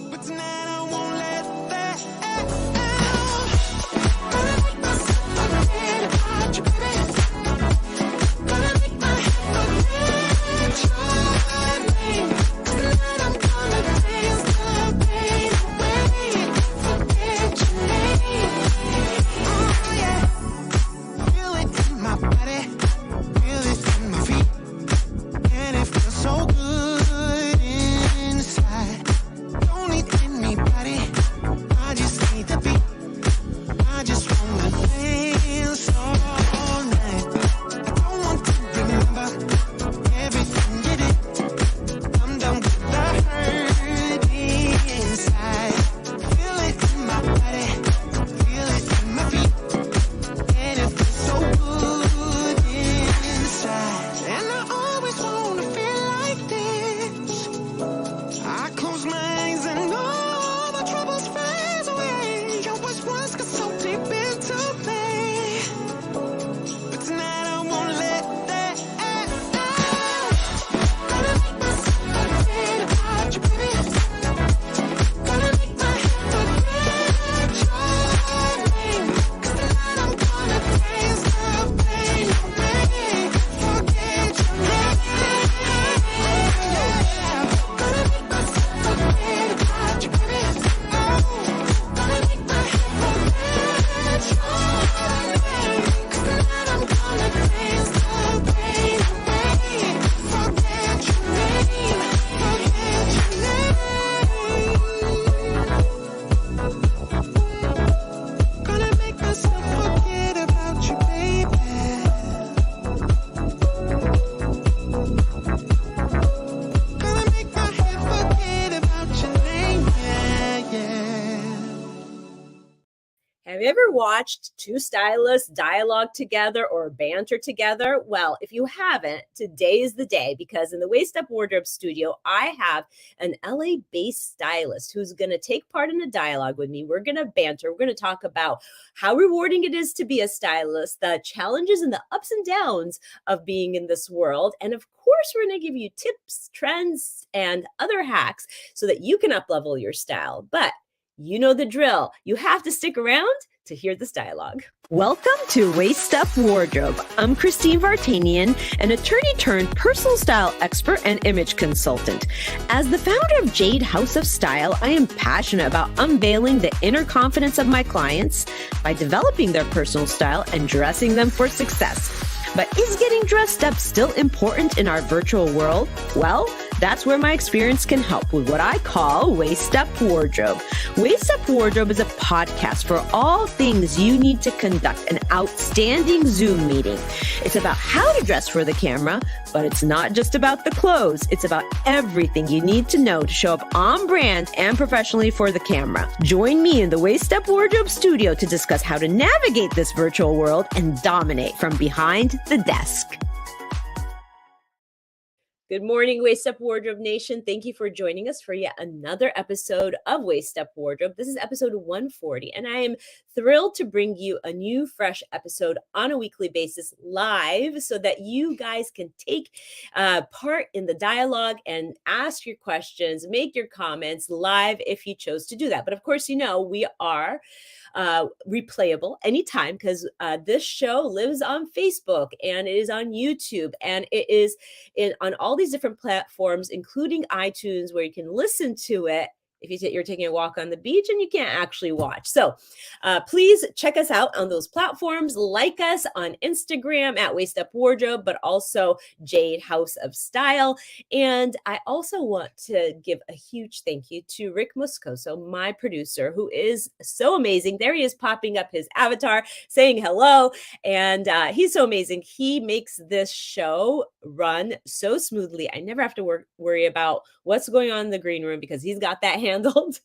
But tonight I won't let that out. Gonna make myself forget about you, baby. Gonna make my head forget your name. 'Cause tonight I'm gonna dance the pain away. Forget your name. Oh yeah. Feel it in my body. Feel it in my feet. And it feels so good inside. Don't need anybody, I just need the beat. I just wanna dance all night. I don't want to remember everything you did. I'm done with the hurt inside. Feel it in my body, feel it in my feet. And it feels so good inside. And I always wanna feel like this. I close my eyes and all my troubles fade away. Your voice once got so deep into me. But tonight I won't let that out. Gonna make myself forget about you, baby. Gonna make my head forget your name. 'Cause tonight I'm gonna dance the pain away. Forget your name. Gonna make myself forget about you, baby. Oh, gonna make my head forget your name. 'Cause tonight I'm gonna dance the pain away. Forget your name. Forget your name. Gonna make myself forget about you, baby. Gonna make my head forget about your name, yeah, yeah. Have you ever watched two stylists dialogue together or banter together? Well, if you haven't, today is the day because in the Waist Up Wardrobe studio, I have an LA-based stylist who's going to take part in a dialogue with me. We're going to banter. We're going to talk about how rewarding it is to be a stylist, the challenges and the ups and downs of being in this world. And of course, we're going to give you tips, trends, and other hacks so that you can up-level your style. But you know the drill. You have to stick around to hear this dialogue. Welcome to Waist Up Wardrobe. I'm Christine Vartanian, an attorney turned personal style expert and image consultant. As the founder of Jade House of Style, I am passionate about unveiling the inner confidence of my clients by developing their personal style and dressing them for success. But is getting dressed up still important in our virtual world? Well, that's where my experience can help with what I call Waist Up Wardrobe. Waist Up Wardrobe is a podcast for all things you need to conduct an outstanding Zoom meeting. It's about how to dress for the camera, but it's not just about the clothes. It's about everything you need to know to show up on brand and professionally for the camera. Join me in the Waist Up Wardrobe studio to discuss how to navigate this virtual world and dominate from behind the desk. Good morning, Waist Up Wardrobe Nation. Thank you for joining us for yet another episode of Waist Up Wardrobe. This is episode 140, and I am thrilled to bring you a new, fresh episode on a weekly basis live so that you guys can take part in the dialogue and ask your questions, make your comments live if you chose to do that. But of course, you know, we are replayable anytime because this show lives on Facebook and it is on YouTube and it is on all these different platforms, including iTunes, where you can listen to it if you're taking a walk on the beach and you can't actually watch. So please check us out on those platforms. Like us on Instagram at Waist Up Wardrobe, but also Jade House of Style. And I also want to give a huge thank you to Rick Moscoso, my producer, who is so amazing. There he is popping up his avatar saying hello. And he's so amazing. He makes this show run so smoothly. I never have to worry about what's going on in the green room because he's got that handled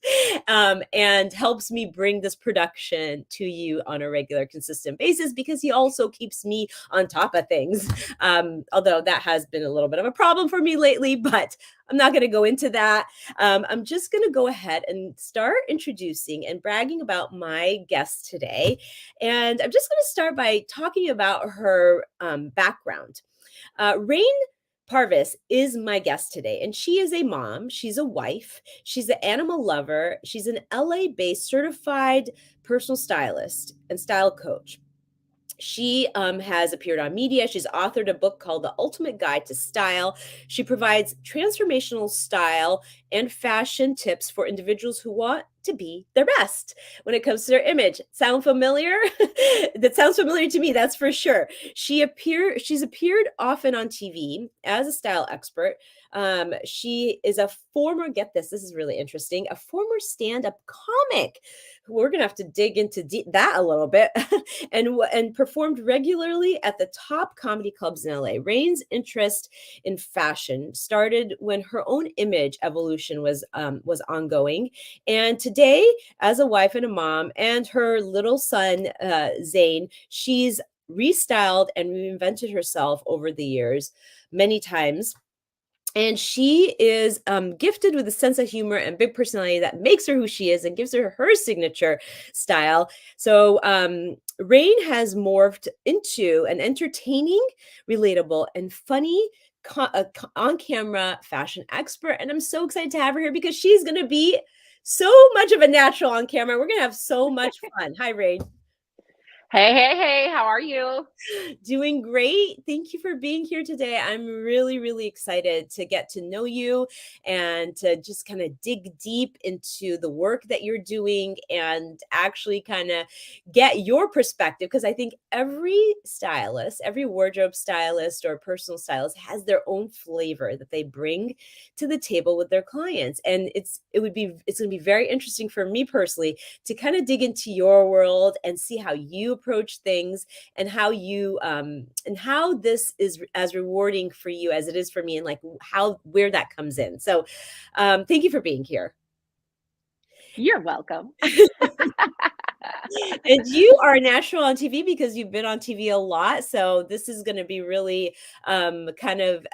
and helps me bring this production to you on a regular, consistent basis because he also keeps me on top of things. Although that has been a little bit of a problem for me lately, but I'm not going to go into that. I'm just going to go ahead and start introducing and bragging about my guest today. And I'm just going to start by talking about her background. Rayne Parvis is my guest today, and she is a mom. She's a wife. She's an animal lover. She's an LA-based certified personal stylist and style coach. She has appeared on media. She's authored a book called The Ultimate Guide to Style. She provides transformational style and fashion tips for individuals who want to be their best when it comes to their image. Sound familiar? That sounds familiar to me, that's for sure. She's appeared often on TV as a style expert. She is a former, get this is really interesting, a former stand-up comic. We're gonna have to dig into that a little bit. and performed regularly at the top comedy clubs in LA. Rayne's interest in fashion started when her own image evolution was ongoing, and today, as a wife and a mom, and her little son Zane, she's restyled and reinvented herself over the years many times. And she is gifted with a sense of humor and big personality that makes her who she is and gives her signature style. So Rayne has morphed into an entertaining, relatable, and funny on-camera fashion expert. And I'm so excited to have her here because she's going to be so much of a natural on camera. We're going to have so much fun. Hi, Rayne. Hey, hey, hey, how are you? Doing great. Thank you for being here today. I'm really, really excited to get to know you and to just kind of dig deep into the work that you're doing and actually kind of get your perspective. Because I think every stylist, every wardrobe stylist or personal stylist has their own flavor that they bring to the table with their clients. And it's going to be very interesting for me personally to kind of dig into your world and see how you approach things and how you and how this is as rewarding for you as it is for me, and like where that comes in. So thank you for being here. You're welcome. And you are natural on TV because you've been on TV a lot, so this is going to be really kind of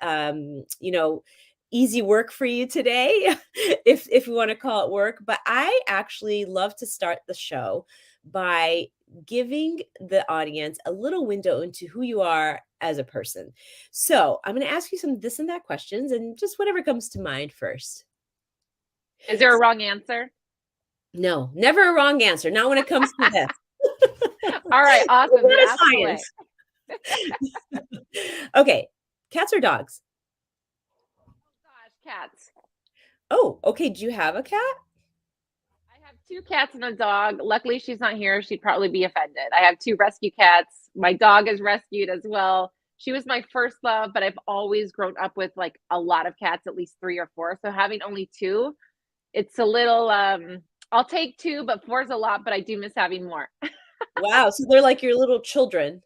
easy work for you today, if we want to call it work. But I actually love to start the show by giving the audience a little window into who you are as a person. So I'm going to ask you some this and that questions and just whatever comes to mind first. Is there a wrong answer? No, never a wrong answer. Not when it comes to this. All right, awesome. What Then a ask away. science. Okay, cats or dogs? Oh gosh, cats. Oh, okay. Do you have a cat? I have 2 cats and a dog. Luckily, she's not here. She'd probably be offended. I have 2 rescue cats. My dog is rescued as well. She was my first love, but I've always grown up with like a lot of cats, at least 3 or 4. So having only 2, it's a little I'll take 2, but 4 is a lot, but I do miss having more. Wow. So they're like your little children.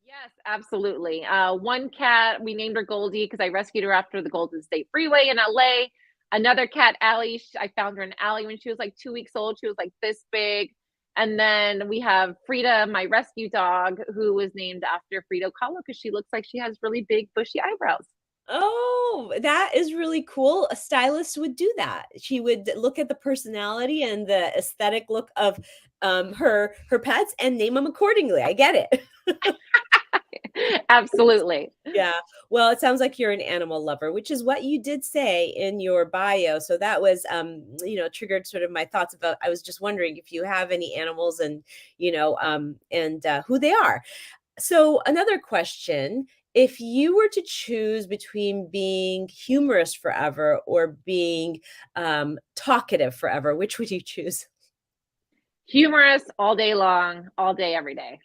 Yes, absolutely. One cat, we named her Goldie because I rescued her after the Golden State Freeway in LA. Another cat, Allie, I found her in Allie when she was like 2 weeks old. She was like this big. And then we have Frida, my rescue dog, who was named after Frida Kahlo because she looks like she has really big, bushy eyebrows. Oh, that is really cool. A stylist would do that. She would look at the personality and the aesthetic look of her pets and name them accordingly. I get it. Absolutely. Yeah. Well, it sounds like you're an animal lover, which is what you did say in your bio. So that was triggered sort of my thoughts about, I was just wondering if you have any animals and, who they are. So another question, if you were to choose between being humorous forever or being talkative forever, which would you choose? Humorous all day long, all day, every day.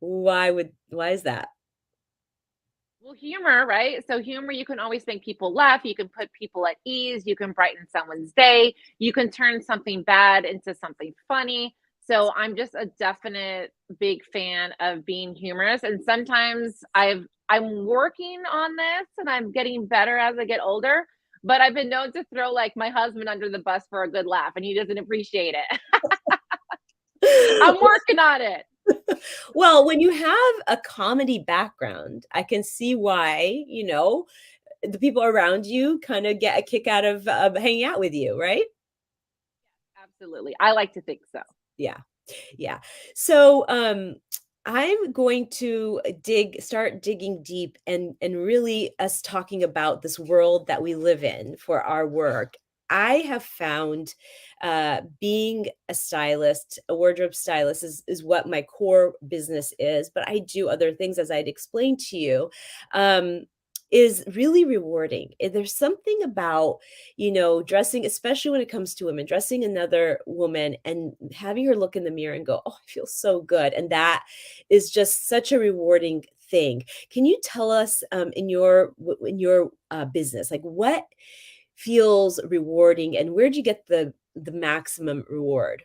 Why is that? Well, humor, right? So humor, you can always make people laugh. You can put people at ease. You can brighten someone's day. You can turn something bad into something funny. So I'm just a definite big fan of being humorous. And sometimes I'm working on this and I'm getting better as I get older. But I've been known to throw like my husband under the bus for a good laugh, and he doesn't appreciate it. I'm working on it. Well, when you have a comedy background, I can see why, the people around you kind of get a kick out of hanging out with you, right? Absolutely. I like to think so. Yeah. Yeah. So, I'm going to start digging deep and really us talking about this world that we live in for our work. I have found being a stylist, a wardrobe stylist is what my core business is, but I do other things as I'd explained to you. Um, is really rewarding. There's something about, dressing, especially when it comes to women, dressing another woman and having her look in the mirror and go, "Oh, I feel so good." And that is just such a rewarding thing. Can you tell us in your business, like what feels rewarding and where'd you get the maximum reward?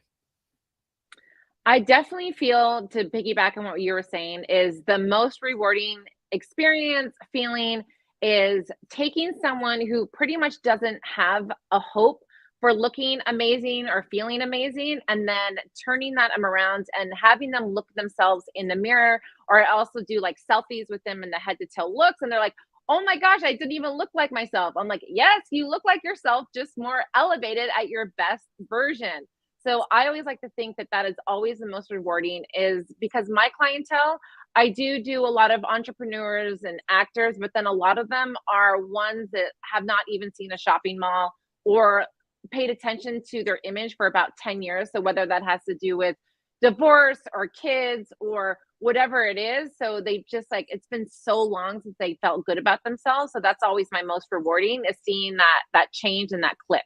I definitely feel, to piggyback on what you were saying, is the most rewarding experience, feeling is taking someone who pretty much doesn't have a hope for looking amazing or feeling amazing, and then turning that around and having them look themselves in the mirror. Or I also do like selfies with them in the head to toe looks, and they're like, "Oh my gosh, I didn't even look like myself." I'm like, "Yes, you look like yourself, just more elevated at your best version." So I always like to think that that is always the most rewarding, is because my clientele, I do a lot of entrepreneurs and actors, but then a lot of them are ones that have not even seen a shopping mall or paid attention to their image for about 10 years. So whether that has to do with divorce or kids or whatever it is. So they just like, it's been so long since they felt good about themselves. So that's always my most rewarding, is seeing that change and that click.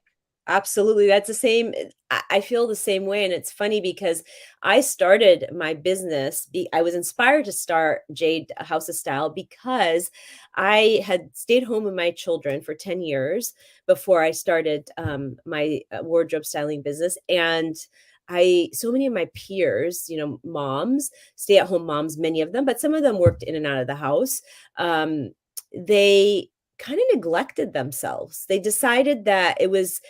Absolutely, that's the same. I feel the same way, and it's funny because I started my business. I was inspired to start Jade House of Style because I had stayed home with my children for 10 years before I started my wardrobe styling business, and so many of my peers, moms, stay at home moms, many of them, but some of them worked in and out of the house. They kind of neglected themselves. They decided that it was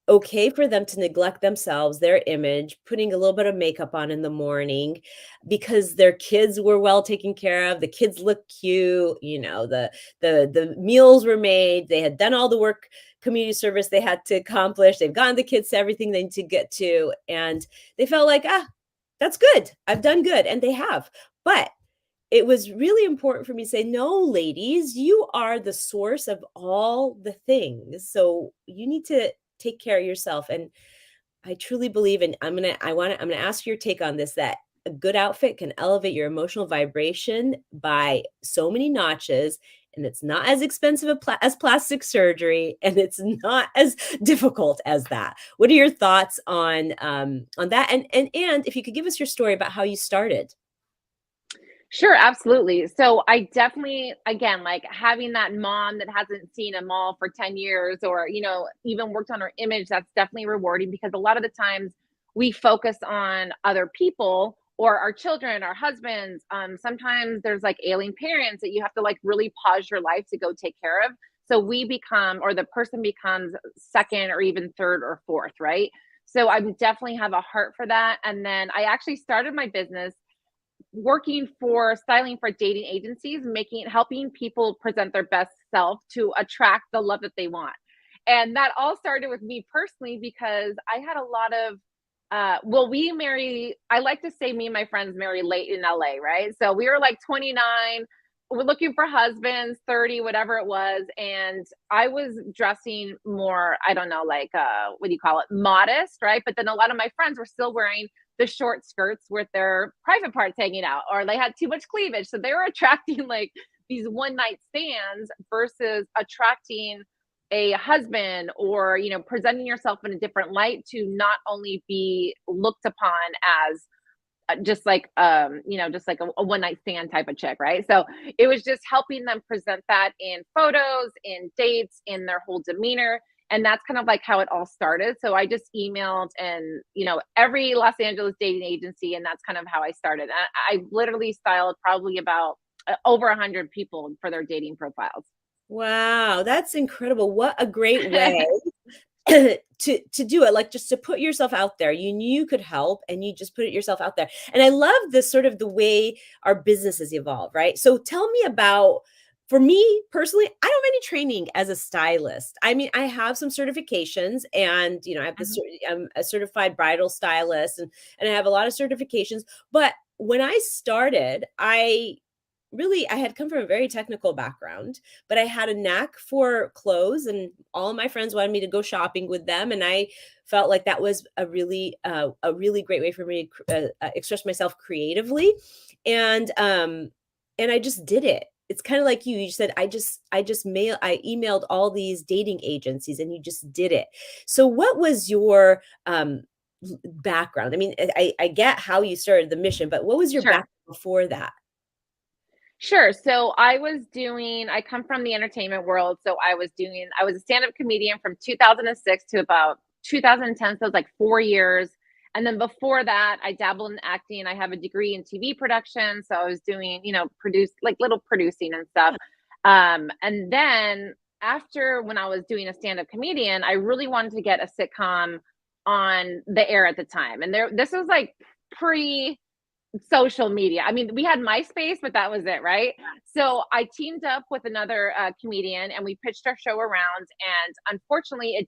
okay for them to neglect themselves, their image, putting a little bit of makeup on in the morning because their kids were well taken care of. The kids looked cute, the meals were made. They had done all the work, community service they had to accomplish. They've gotten the kids to everything they need to get to. And they felt like, that's good. I've done good. And they have. But it was really important for me to say, no, ladies, you are the source of all the things. So you need to take care of yourself. And I truly believe, and I'm gonna ask your take on this, that a good outfit can elevate your emotional vibration by so many notches. And it's not as expensive as plastic surgery, and it's not as difficult as that. What are your thoughts on that? And if you could give us your story about how you started. Sure, absolutely. So I definitely, again, like having that mom that hasn't seen a mall for 10 years, or, even worked on her image, that's definitely rewarding, because a lot of the times we focus on other people or our children, our husbands. Sometimes there's like ailing parents that you have to like really pause your life to go take care of. So we become, or the person becomes second or even third or fourth, right? So I definitely have a heart for that. And then I actually started my business working for styling for dating agencies, helping people present their best self to attract the love that they want. And that all started with me personally, because I had a lot of we marry, I like to say me and my friends marry late in LA, right? So we were like 29, we're looking for husbands, 30, whatever it was. And I was dressing more, I don't know, like what do you call it? Modest, right? But then a lot of my friends were still wearing the short skirts with their private parts hanging out, or they had too much cleavage. So they were attracting like these one night stands versus attracting a husband, or, presenting yourself in a different light to not only be looked upon as just like a one night stand type of chick, right? So it was just helping them present that in photos, in dates, in their whole demeanor. And that's kind of like how it all started. So I just emailed and, every Los Angeles dating agency, and that's kind of how I started. I literally styled probably about over 100 people for their dating profiles. Wow, that's incredible. What a great way to do it, like, just to put yourself out there. You knew you could help, and you just put it yourself out there. And I love this sort of the way our businesses evolve, right? So tell me about, for me personally, I don't have any training as a stylist. I mean, I have some certifications, and I have this, Mhm. I'm a certified bridal stylist, and I have a lot of certifications, but when I started, I had come from a very technical background, but I had a knack for clothes, and all of my friends wanted me to go shopping with them, and I felt like that was a really great way for me to express myself creatively, and I just did it. It's kind of like you said, I emailed all these dating agencies, and you just did it. So what was your background? I mean, I get how you started the mission, but what was your Sure. background before that? Sure. So I come from the entertainment world. So I was a stand-up comedian from 2006 to about 2010. So it was like 4 years. And then before that, I dabbled in acting. I have a degree in TV production. So I was doing, little producing and stuff. And then after when I was doing a stand-up comedian, I really wanted to get a sitcom on the air at the time. And this was like pre social media. I mean, we had MySpace, but that was it, right? So I teamed up with another comedian and we pitched our show around. And unfortunately,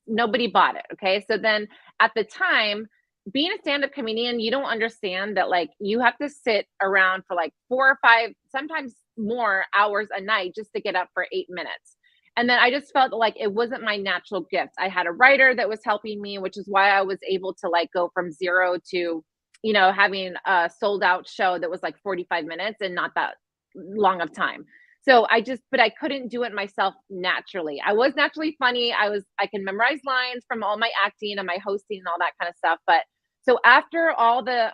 nobody bought it. Okay. So then at the time, being a stand up comedian, you don't understand that like you have to sit around for like 4 or 5, sometimes more hours a night just to get up for 8 minutes. And then I just felt like it wasn't my natural gift. I had a writer that was helping me, which is why I was able to like go from zero to having a sold out show that was like 45 minutes and not that long of time. So but I couldn't do it myself naturally. I was naturally funny. I can memorize lines from all my acting and my hosting and all that kind of stuff. But so after all the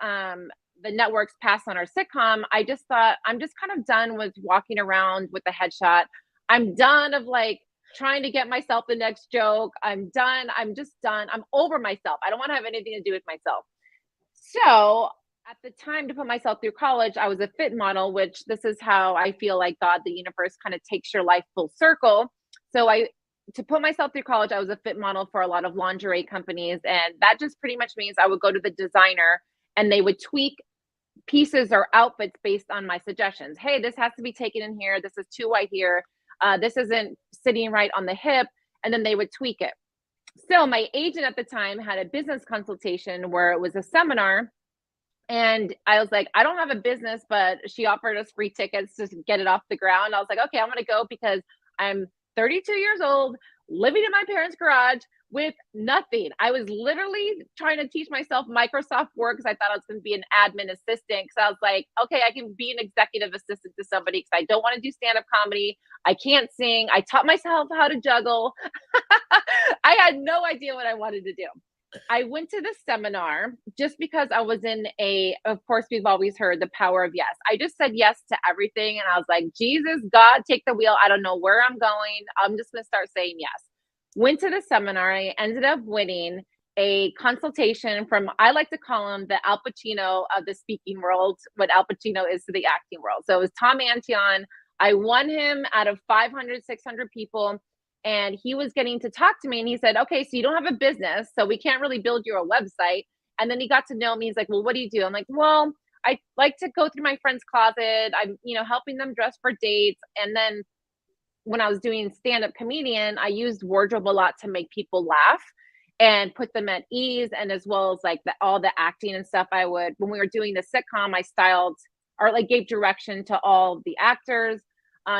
networks passed on our sitcom, I just thought I'm just kind of done with walking around with the headshot. I'm done of like trying to get myself the next joke. I'm done. I'm just done. I'm over myself. I don't want to have anything to do with myself. So at the time to put myself through college, I was a fit model, which this is how I feel like God, the universe kind of takes your life full circle. So to put myself through college, I was a fit model for a lot of lingerie companies. And that just pretty much means I would go to the designer and they would tweak pieces or outfits based on my suggestions. Hey, this has to be taken in here. This is too white here. This isn't sitting right on the hip. And then they would tweak it. So my agent at the time had a business consultation where it was a seminar. And I was like, I don't have a business, but she offered us free tickets to get it off the ground. I was like, okay, I'm going to go because I'm 32 years old, living in my parents' garage with nothing. I was literally trying to teach myself Microsoft Word because I thought I was going to be an admin assistant. Because I was like, okay, I can be an executive assistant to somebody because I don't want to do stand-up comedy. I can't sing. I taught myself how to juggle. I had no idea what I wanted to do. I went to the seminar just because I was of course, we've always heard the power of yes. I just said yes to everything. And I was like, Jesus, God, take the wheel. I don't know where I'm going. I'm just going to start saying yes. Went to the seminar. I ended up winning a consultation from, I like to call him the Al Pacino of the speaking world, what Al Pacino is to the acting world. So it was Tom Antion. I won him out of 500, 600 people. And he was getting to talk to me and he said, okay, so you don't have a business, so we can't really build you a website. And then he got to know me. He's like, well, what do you do? I'm like, well, I like to go through my friend's closet. I'm, helping them dress for dates. And then when I was doing stand-up comedian, I used wardrobe a lot to make people laugh and put them at ease. And as well as like all the acting and stuff when we were doing the sitcom, I styled or like gave direction to all the actors.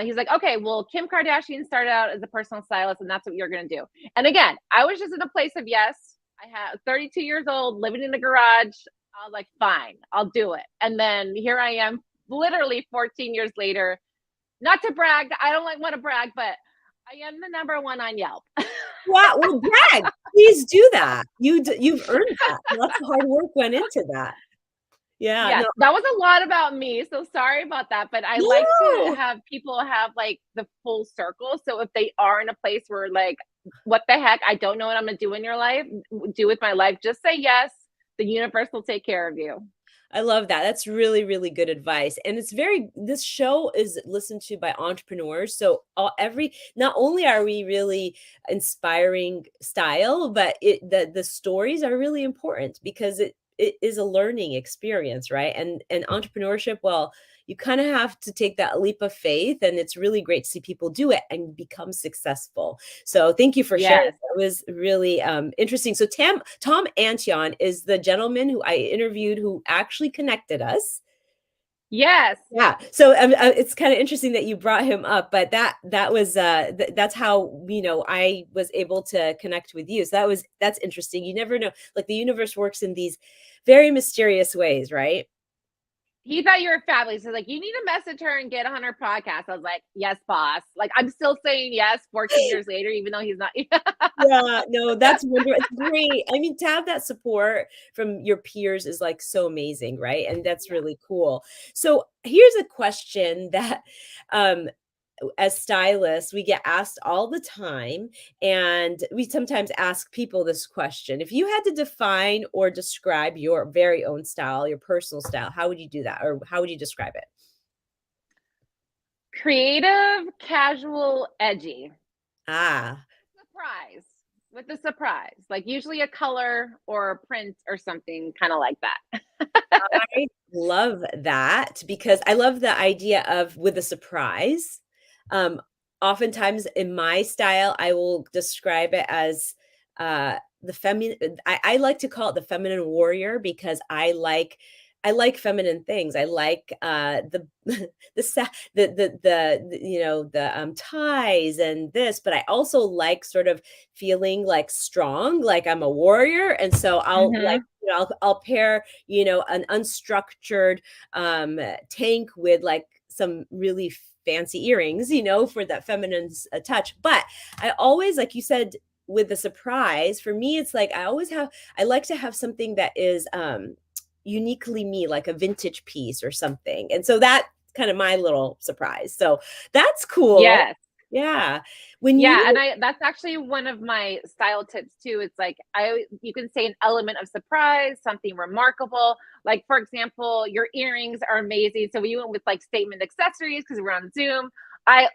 He's like, okay, well, Kim Kardashian started out as a personal stylist, and that's what you're going to do. And again, I was just in a place of yes. I had 32 years old, living in the garage. I was like, fine, I'll do it. And then here I am, literally 14 years later. Not to brag, I don't want to brag, but I am the number one on Yelp. Wow, well, brag. Please do that. You've earned that. Lots of hard work went into that. Yeah, Yes, no. that was a lot about me. So sorry about that. But I like to have people have like the full circle. So if they are in a place where like, what the heck, I don't know what I'm gonna do in your life, do with my life, just say yes. The universe will take care of you. I love that. That's really, really good advice. And this show is listened to by entrepreneurs. So not only are we really inspiring style, but the stories are really important because it is a learning experience, right? And entrepreneurship, well, you kind of have to take that leap of faith, and it's really great to see people do it and become successful. So thank you for sharing. Yes. That was really interesting. So Tom Antion is the gentleman who I interviewed who actually connected us. Yes. Yeah. So it's kind of interesting that you brought him up, but that was that's how, I was able to connect with you. So that's interesting. You never know, like the universe works in these very mysterious ways, right? He thought you were fabulous. He's like, you need to message her and get on her podcast. I was like, yes, boss. Like, I'm still saying yes 14 years later, even though he's not. Yeah, no, that's wonderful. It's great. I mean, to have that support from your peers is like so amazing, right? And that's really cool. So here's a question that um as stylists, we get asked all the time, and we sometimes ask people this question. If you had to define or describe your very own style, your personal style, how would you do that? Or how would you describe it? Creative, casual, edgy. Ah, Surprise. With the surprise. Like usually a color or a print or something kind of like that. I love that because I love the idea of with a surprise. Um, Oftentimes in my style, I will describe it as the feminine. I like to call it the feminine warrior because I like feminine things. I like the the ties and this, but I also like sort of feeling like strong, like I'm a warrior, and so I'll like Mhm. I'll pair an unstructured tank with like some really fancy earrings, for that feminine touch. But I always, like you said, with the surprise, for me, it's like I like to have something that is uniquely me, like a vintage piece or something. And so that's kind of my little surprise. So that's cool. Yes. Yeah. When Yeah, and you, that's actually one of my style tips too. It's like you can say an element of surprise, something remarkable. Like for example, your earrings are amazing. So we went with like statement accessories because we're on Zoom. I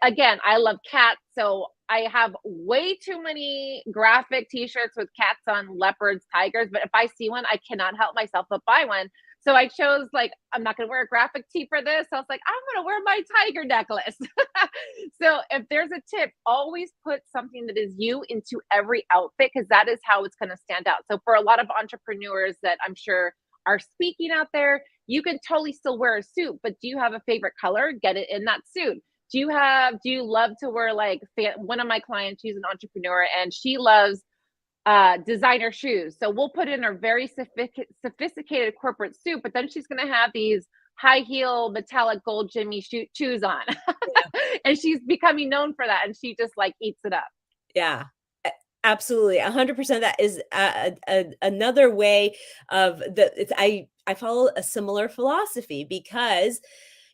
love cats, so I have way too many graphic t-shirts with cats on, leopards, tigers, but if I see one, I cannot help myself but buy one. So I chose like I'm not going to wear a graphic tee for this. So I was like, I'm going to wear my tiger necklace. So if there's a tip, always put something that is you into every outfit because that is how it's going to stand out. So for a lot of entrepreneurs that I'm sure are speaking out there, you can totally still wear a suit, but do you have a favorite color? Get it in that suit. Do you love to wear like one of my clients, she's an entrepreneur and she loves designer shoes. So we'll put in a very sophisticated corporate suit, but then she's going to have these high heel metallic gold Jimmy shoes on. And she's becoming known for that. And she just like eats it up. yeah, absolutely. 100%. That is another way of I follow a similar philosophy because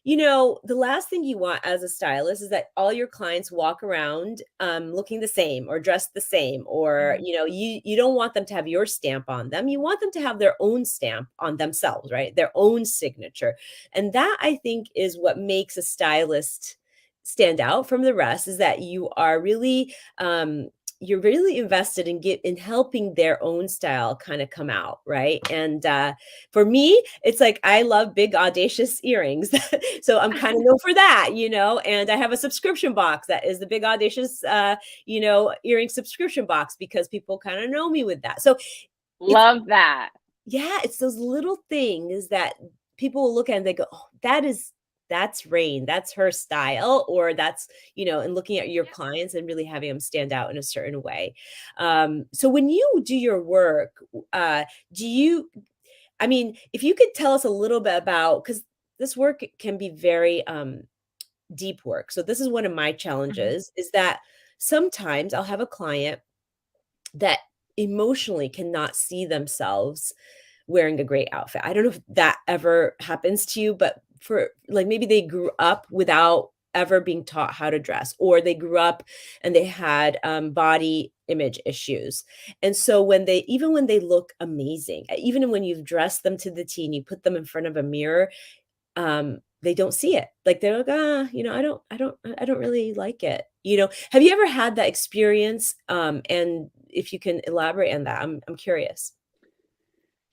the last thing you want as a stylist is that all your clients walk around looking the same or dressed the same, or Mhm. you don't want them to have your stamp on them. You want them to have their own stamp on themselves, right? Their own signature. And that, I think, is what makes a stylist stand out from the rest, is that you're really invested in helping their own style kind of come out, right? And for me, it's like I love big audacious earrings. So I'm kind of known for that, and I have a subscription box that is the big audacious earring subscription box because people kind of know me with that. So it's Love that. yeah, it's those little things that people will look at and they go, "Oh, that's Rayne, that's her style," or that's, and looking at your Yep. clients and really having them stand out in a certain way. So when you do your work, do you I mean, if you could tell us a little bit about, because this work can be very deep work. So this is one of my Mhm. challenges, is that sometimes I'll have a client that emotionally cannot see themselves wearing a great outfit. I don't know if that ever happens to you, but for like maybe they grew up without ever being taught how to dress, or they grew up and they had body image issues. And so even when they look amazing, even when you've dressed them to the T and you put them in front of a mirror, they don't see it. Like they're like, I don't really like it. Have you ever had that experience? And if you can elaborate on that, I'm curious.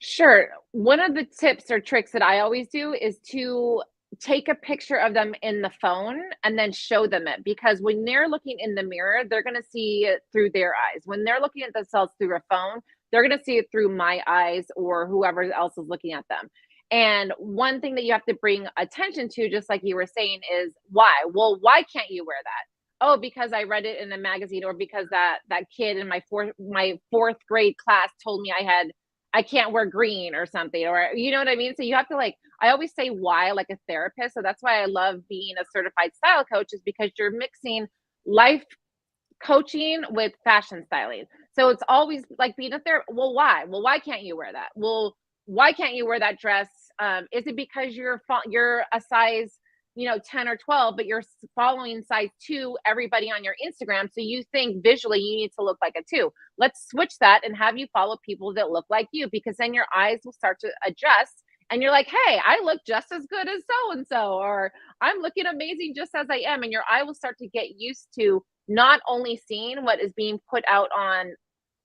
Sure. One of the tips or tricks that I always do is to take a picture of them in the phone and then show them it, because when they're looking in the mirror, they're going to see it through their eyes. When they're looking at themselves through a phone, they're going to see it through my eyes or whoever else is looking at them. And one thing that you have to bring attention to, just like you were saying, is why? Well, why can't you wear that? Oh, because I read it in a magazine, or because that kid in my fourth grade class told me I can't wear green or something, or you know what I mean? So you have to, like, I always say why, like a therapist. So that's why I love being a certified style coach, is because you're mixing life coaching with fashion styling. So it's always like being a therapist. Well, why? Well, why can't you wear that? Well, why can't you wear that dress? Is it because you're a size, 10 or 12, but you're following size 2 everybody on your Instagram, so you think visually you need to look like a 2? Let's switch that and have you follow people that look like you, because then your eyes will start to adjust and you're like, hey, I look just as good as so and so, or I'm looking amazing just as I am. And your eye will start to get used to not only seeing what is being put out on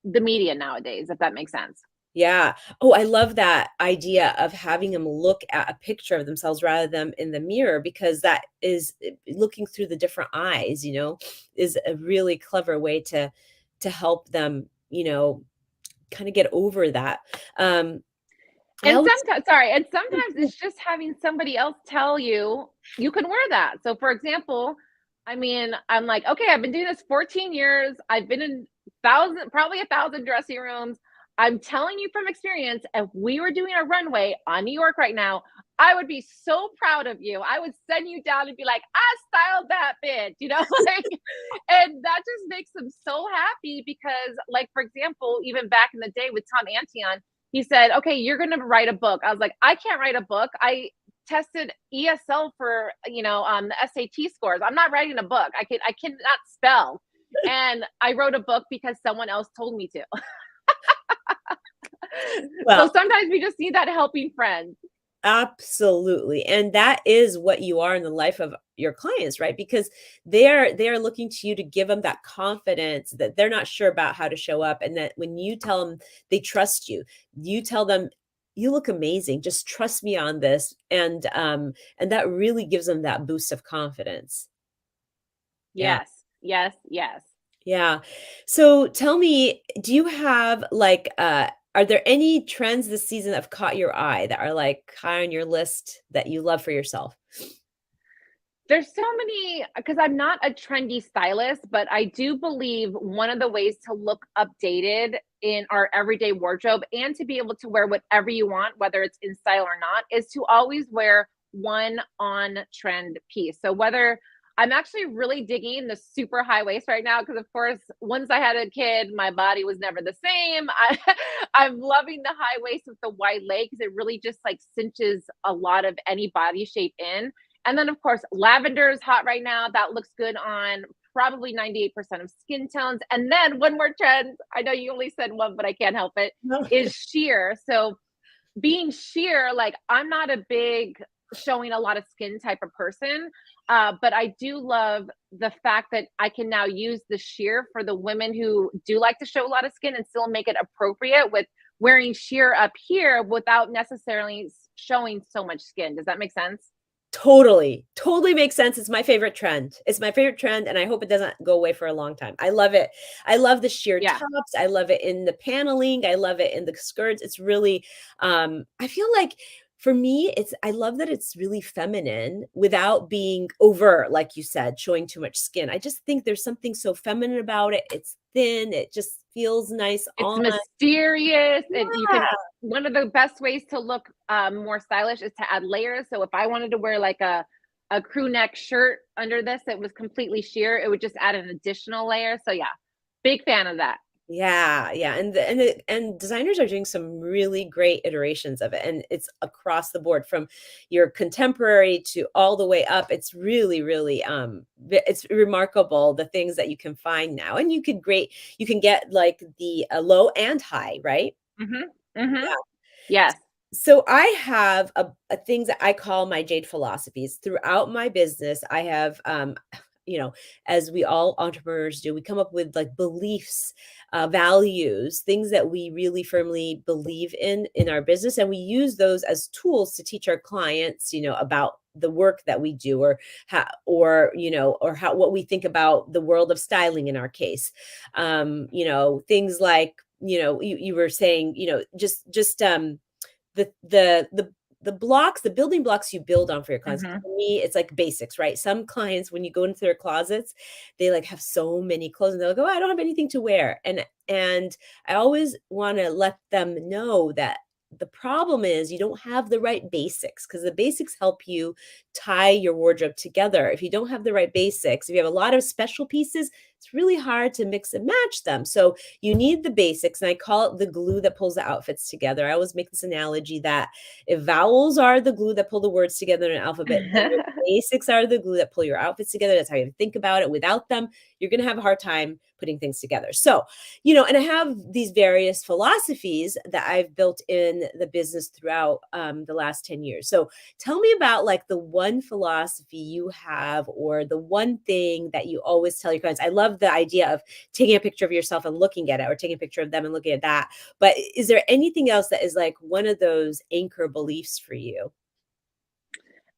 the media nowadays, if that makes sense. Yeah. Oh, I love that idea of having them look at a picture of themselves rather than in the mirror, because that is looking through the different eyes, is a really clever way to help them, kind of get over that. I And always sometimes it's just having somebody else tell you you can wear that. So for example, I mean, I'm like, okay, I've been doing this 14 years. I've been in probably 1,000 dressing rooms. I'm telling you from experience, if we were doing a runway on New York right now, I would be so proud of you. I would send you down and be like, I styled that bitch, like, and that just makes them so happy because, like, for example, even back in the day with Tom Antion, he said, okay, you're going to write a book. I was like, I can't write a book. I tested ESL for, the SAT scores. I'm not writing a book. I cannot spell. And I wrote a book because someone else told me to. So well, sometimes we just need that helping friend. absolutely. And that is what you are in the life of your clients, right? Because they are looking to you to give them that confidence that they're not sure about how to show up. And that when you tell them they trust you, you tell them, you look amazing. Just trust me on this. And that really gives them that boost of confidence. Yeah. Yes, yes, yes. Yeah. So tell me, do you have like are there any trends this season that have caught your eye that are like high on your list that you love for yourself? There's so many, because I'm not a trendy stylist, but I do believe one of the ways to look updated in our everyday wardrobe and to be able to wear whatever you want, whether it's in style or not, is to always wear one on trend piece. So whether I'm actually really digging the super high waist right now, because of course, once I had a kid, my body was never the same. I'm loving the high waist with the wide leg because it really just like cinches a lot of any body shape in. And then, of course, lavender is hot right now. That looks good on probably 98% of skin tones. And then one more trend, I know you only said one, but I can't help it, No. is sheer. So being sheer, like, I'm not a big showing a lot of skin type of person, but I do love the fact that I can now use the sheer for the women who do like to show a lot of skin and still make it appropriate with wearing sheer up here without necessarily showing so much skin. Does that make sense? Totally. Totally makes sense. It's my favorite trend. It's my favorite trend, and I hope it doesn't go away for a long time. I love it. I love the sheer Yeah. tops. I love it in the paneling. I love it in the skirts. It's really I feel like for me, I love that it's really feminine without being overt, like you said, showing too much skin. I just think there's something so feminine about it. It's thin. It just feels nice It's on. mysterious, and you Yeah. can one of the best ways to look, more stylish is to add layers. So if I wanted to wear like a crew neck shirt under this that was completely sheer, it would just add an additional layer. So yeah, big fan of that. Yeah, yeah, and designers are doing some really great iterations of it, and it's across the board from your contemporary to all the way up. It's really, really, it's remarkable the things that you can find now, and you can get like the low and high, right? Mhm, mhm. Yeah. Yes. So I have a things that I call my Jade philosophies throughout my business. I have as we all entrepreneurs do, we come up with like beliefs, values, things that we really firmly believe in our business, and we use those as tools to teach our clients, about the work that we do, or how, or how, what we think about the world of styling in our case. Things like, you were saying, the the the the blocks, the building blocks you build on for your clients. Hmm. For me, it's like basics, right? Some clients, when you go into their closets, they like have so many clothes, and they'll go, I don't have anything to wear. And I always want to let them know that the problem is you don't have the right basics, because the basics help you tie your wardrobe together. If you don't have the right basics, if you have a lot of special pieces, it's really hard to mix and match them. So you need the basics, and I call it the glue that pulls the outfits together. I always make this analogy that if vowels are the glue that pull the words together in an alphabet, then your basics are the glue that pull your outfits together. That's how you think about it. Without them, you're going to have a hard time putting things together. So, and I have these various philosophies that I've built in the business throughout the last 10 years. So tell me about like the one philosophy you have, or the one thing that you always tell your clients. I love the idea of taking a picture of yourself and looking at it, or taking a picture of them and looking at that. But is there anything else that is like one of those anchor beliefs for you?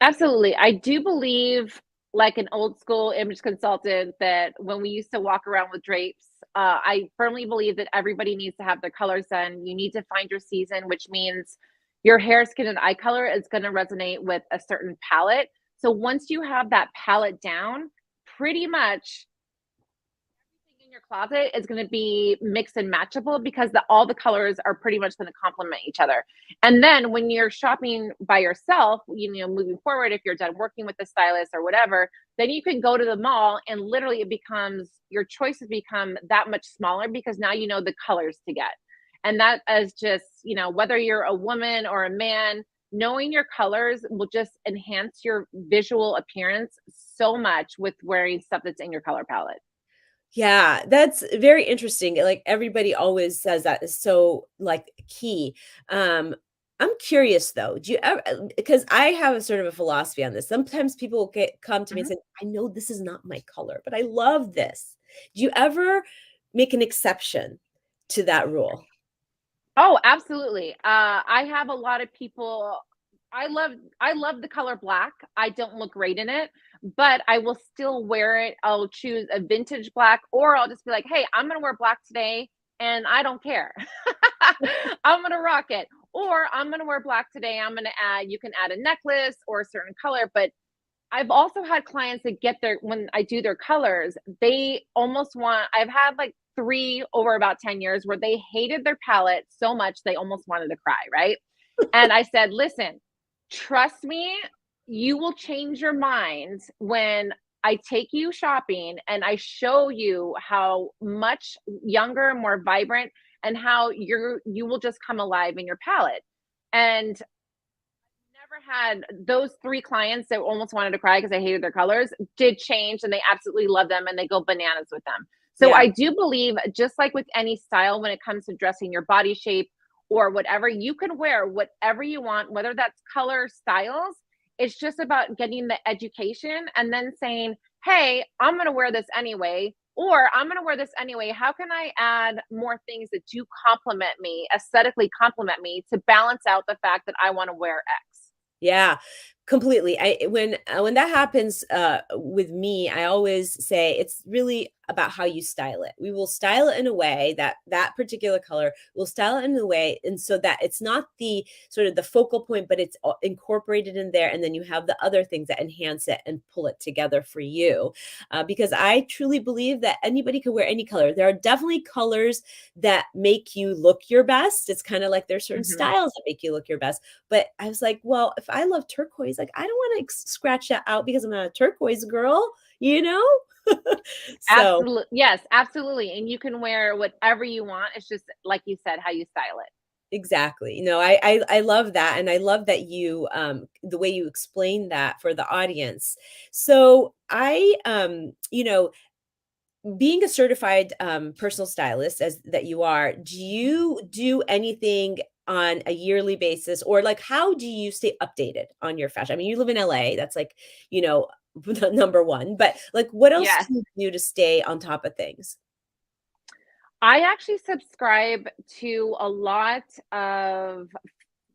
Absolutely. I do believe, like an old school image consultant, that when we used to walk around with drapes, I firmly believe that everybody needs to have their colors done. You need to find your season, which means your hair, skin, and eye color is going to resonate with a certain palette. So once you have that palette down, pretty much everything in your closet is going to be mixed and matchable, because all the colors are pretty much going to complement each other. And then when you're shopping by yourself, moving forward, if you're done working with the stylist or whatever, then you can go to the mall, and literally your choices become that much smaller, because now you know the colors to get. And that is just, whether you're a woman or a man, knowing your colors will just enhance your visual appearance so much with wearing stuff that's in your color palette. Yeah, that's very interesting. Like everybody always says that is so like key. Um, I'm curious though, do you ever, because I have a sort of a philosophy on this. Sometimes people come to me and Mhm. say, I know this is not my color, but I love this. Do you ever make an exception to that rule? Oh, absolutely. I have a lot of people. I love the color black. I don't look great in it, but I will still wear it. I'll choose a vintage black, or I'll just be like, "Hey, I'm gonna wear black today, and I don't care. I'm gonna rock it." Or I'm gonna wear black today. I'm gonna add. You can add a necklace or a certain color, but I've also had clients that when I do their colors, they almost want I've had like 3 over about 10 years where they hated their palette so much they almost wanted to cry, right? And I said, "Listen, trust me, you will change your mind when I take you shopping and I show you how much younger, more vibrant, and how you will just come alive in your palette." And never had those 3 clients that almost wanted to cry because I hated their colors did change, and they absolutely love them and they go bananas with them. So Yeah. I do believe, just like with any style, when it comes to dressing your body shape or whatever, you can wear whatever you want, whether that's color styles. It's just about getting the education and then saying, "Hey, I'm going to wear this anyway." Or, "I'm going to wear this anyway. How can I add more things that do complement me, aesthetically complement me, to balance out the fact that I want to wear X?" Yeah, completely. When that happens with me, I always say it's really about how you style it. We will style it in a way that that particular color, will style it in a way, and so that it's not the sort of the focal point, but it's incorporated in there, and then you have the other things that enhance it and pull it together for you. Because I truly believe that anybody can wear any color. There are definitely colors that make you look your best. It's kind of like there's certain Mhm. styles that make you look your best. But I was like, well, if I love turquoise, like I don't want to scratch that out because I'm not a turquoise girl, you know? So Absolutely. Yes, absolutely. And you can wear whatever you want. It's just like you said, how you style it. exactly. I love that. And I love that you the way you explain that for the audience. So being a certified personal stylist as that you are, do you do anything on a yearly basis, or like how do you stay updated on your fashion? I mean, you live in LA. That's like, you know, number one, but like what else Yes. do you do to stay on top of things? I actually subscribe to a lot of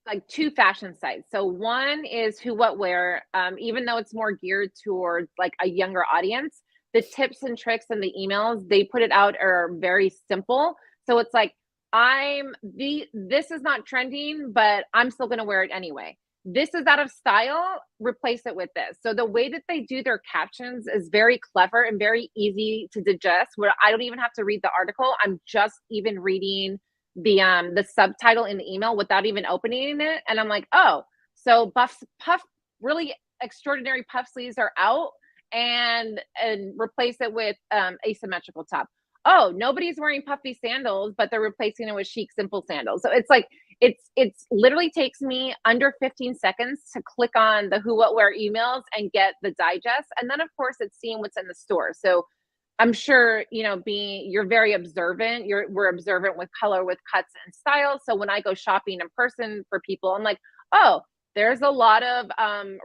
like 2 fashion sites. So one is Who What Wear, even though it's more geared towards like a younger audience, the tips and tricks and the emails they put it out are very simple. So it's like this is not trending, but I'm still going to wear it anyway. This is out of style, replace it with this. So the way that they do their captions is very clever and very easy to digest, where I don't even have to read the article. I'm just even reading the subtitle in the email without even opening it, and I'm like, oh, so puff really extraordinary puff sleeves are out, and replace it with asymmetrical top. Oh, nobody's wearing puffy sandals, but they're replacing it with chic simple sandals. So it's like it's literally takes me under 15 seconds to click on the Who What Wear emails and get the digest, and then of course it's seeing what's in the store. So I'm sure, being you're very observant. We're observant with color, with cuts and styles. So when I go shopping in person for people, I'm like, oh, there's a lot of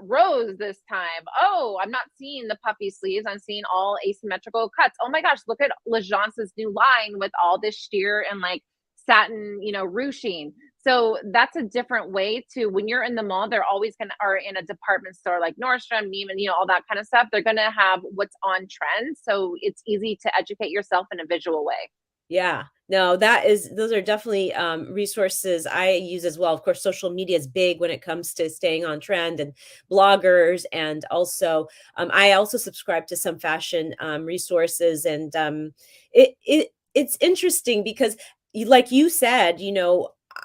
rose this time. Oh, I'm not seeing the puffy sleeves. I'm seeing all asymmetrical cuts. Oh my gosh, look at Legence's new line with all this sheer and like satin, ruching. So that's a different way to when you're in the mall, they're always gonna or in a department store like Nordstrom, Neiman, all that kind of stuff. They're gonna have what's on trend. So it's easy to educate yourself in a visual way. Yeah. No, those are definitely resources I use as well. Of course, social media is big when it comes to staying on trend and bloggers. And also, I also subscribe to some fashion resources. And it's interesting because, like you said,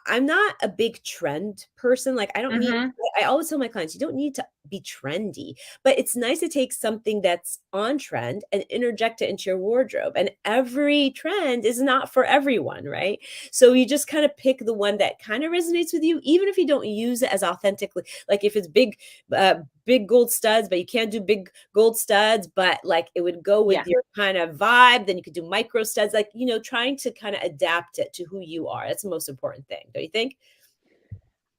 I'm not a big trend person. Like, I don't need, Hmm. I always tell my clients, you don't need to be trendy, but it's nice to take something that's on trend and interject it into your wardrobe. And every trend is not for everyone, right? So you just kind of pick the one that kind of resonates with you, even if you don't use it as authentically. Like if it's big gold studs, but you can't do big gold studs, but like it would go with Yeah. your kind of vibe. Then you could do micro studs, like, trying to kind of adapt it to who you are. That's the most important thing, don't you think?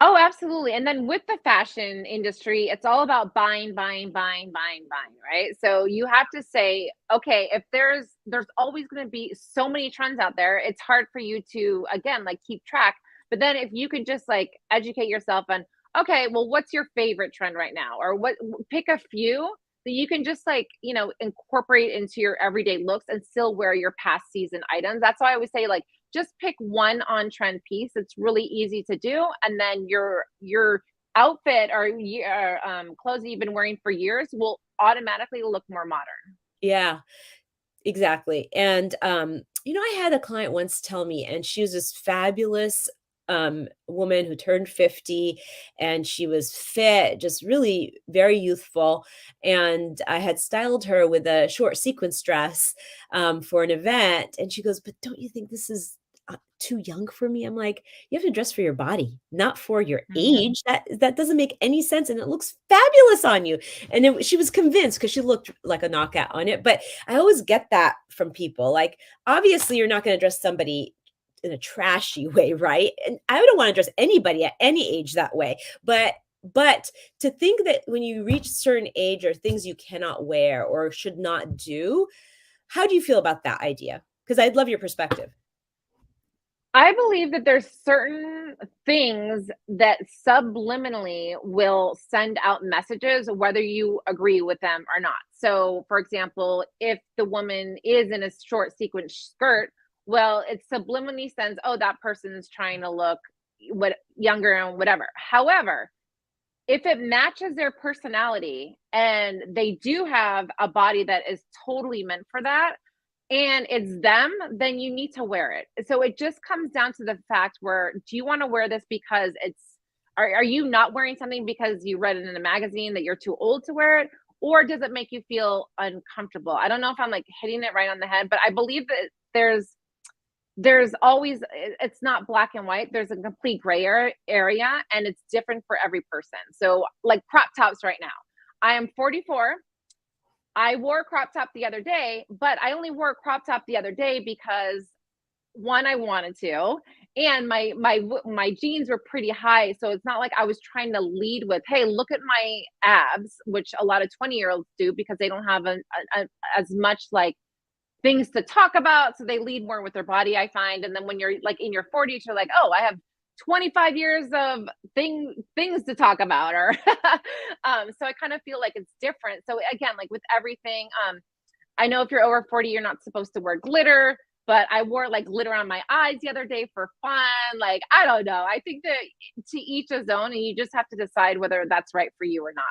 Oh, absolutely. And then with the fashion industry, it's all about buying, buying, buying, buying, buying, right? So you have to say, okay, if there's always going to be so many trends out there, it's hard for you to again like keep track. But then if you could just like educate yourself on, okay, well, what's your favorite trend right now? Or pick a few that you can just like, incorporate into your everyday looks and still wear your past season items. That's why I always say like just pick one on trend piece. It's really easy to do, and then your outfit or your clothes that you've been wearing for years will automatically look more modern. Yeah. Exactly. And, I had a client once tell me, and she was this fabulous woman who turned 50, and she was fit, just really very youthful. And I had styled her with a short sequence dress for an event. And she goes, "But don't you think this is too young for me?" I'm like, "You have to dress for your body, not for your Mhm. age. That doesn't make any sense, and it looks fabulous on you." And she was convinced because she looked like a knockout on it. But I always get that from people. Like, obviously, you're not going to dress somebody in a trashy way, right? And I don't want to dress anybody at any age that way. But to think that when you reach a certain age or things you cannot wear or should not do, how do you feel about that idea? Because I'd love your perspective. I believe that there's certain things that subliminally will send out messages whether you agree with them or not. So, for example, if the woman is in a short sequin skirt, well, it subliminally sends, oh, that person's trying to look what younger and whatever. However, if it matches their personality and they do have a body that is totally meant for that, and it's them, then you need to wear it. So it just comes down to the fact where do you want to wear this because are you not wearing something because you read it in a magazine that you're too old to wear it? Or does it make you feel uncomfortable? I don't know if I'm like hitting it right on the head, but I believe that there's always it's not black and white. There's a complete gray area and it's different for every person. So like crop tops right now. I am 44. I wore a crop top the other day, but I only wore a crop top the other day because one, I wanted to, and my jeans were pretty high, so it's not like I was trying to lead with, hey, look at my abs, which a lot of 20-year-olds do because they don't have as much like things to talk about, so they lead more with their body, I find. And then when you're like in your 40s, you're like, oh, I have 25 years of things to talk about, or so I kind of feel like it's different. So again, like with everything, I know if you're over 40, you're not supposed to wear glitter, but I wore like glitter on my eyes the other day for fun. Like, I don't know. I think that to each his own, and you just have to decide whether that's right for you or not.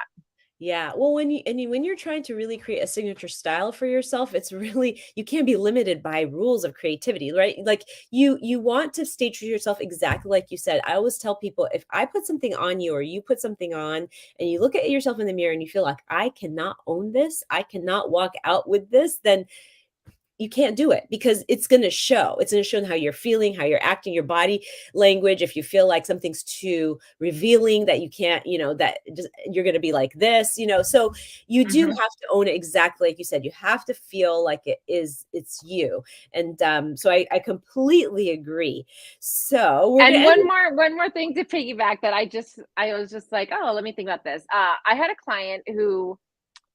Yeah. Well, when you're trying to really create a signature style for yourself, it's really you can't be limited by rules of creativity, right? Like you want to stay true to yourself exactly like you said. I always tell people if I put something on you or you put something on and you look at yourself in the mirror and you feel like I cannot own this, I cannot walk out with this, then you can't do it because it's going to show. It's going to show in how you're feeling, how you're acting, your body language. If you feel like something's too revealing that you can't, that just, you're going to be like this, so you do have Mhm. to own it exactly like you said. You have to feel like it's you. And so I completely agree. So we're going And to end. one more thing to piggyback that I was just like, oh, let me think about this. I had a client who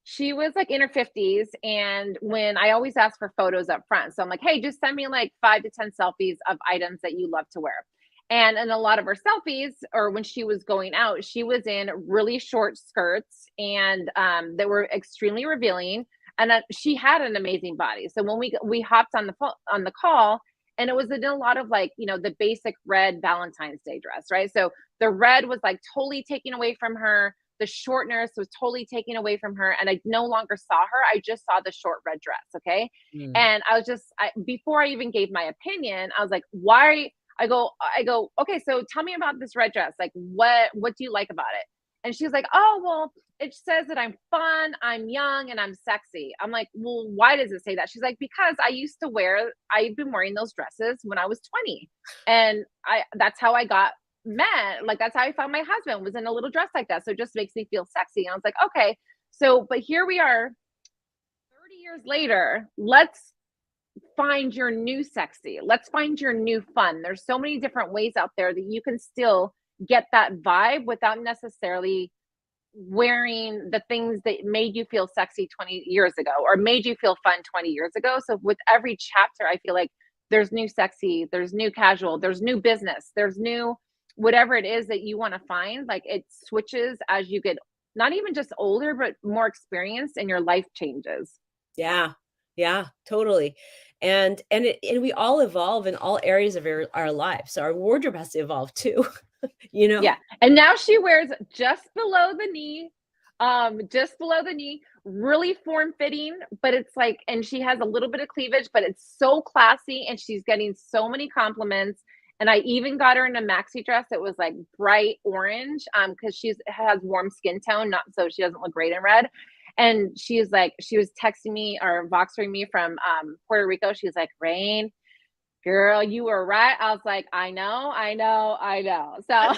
she was like in her 50s, and when I always ask for photos up front, so I'm like, hey, just send me like 5 to 10 selfies of items that you love to wear. And in a lot of her selfies, or when she was going out, she was in really short skirts and that were extremely revealing. And she had an amazing body. So when we hopped on the call, and it was in a lot of like the basic red Valentine's Day dress, right? So the red was like totally taken away from her. The shortness was totally taken away from her, and I no longer saw her. I just saw the short red dress. Okay. Mm, And before I even gave my opinion, I was like, why? I go, okay, so tell me about this red dress. Like, what do you like about it? And she's like, oh, well, it says that I'm fun, I'm young, and I'm sexy. I'm like, well, why does it say that? She's like, because I've been wearing those dresses when I was 20. And that's how I got met. Like, that's how I found my husband, was in a little dress like that. So it just makes me feel sexy. And I was like, okay. So, but here we are 30 years later. Let's find your new sexy. Let's find your new fun. There's so many different ways out there that you can still get that vibe without necessarily wearing the things that made you feel sexy 20 years ago or made you feel fun 20 years ago. So with every chapter, I feel like there's new sexy, there's new casual, there's new business, there's new whatever it is that you want to find. Like, it switches as you get not even just older, but more experienced, and your life changes. yeah. Yeah, totally. And we all evolve in all areas of our lives. So our wardrobe has to evolve too, you know? Yeah. And now she wears just below the knee, really form fitting, but it's like, and she has a little bit of cleavage, but it's so classy, and she's getting so many compliments. And I even got her in a maxi dress that was like bright orange, because she's has warm skin tone, not so she doesn't look great in red. And she's like, she was texting me or voxering me from Puerto Rico. She's like, Rayne, girl, you were right. I was like, I know, I know, I know. So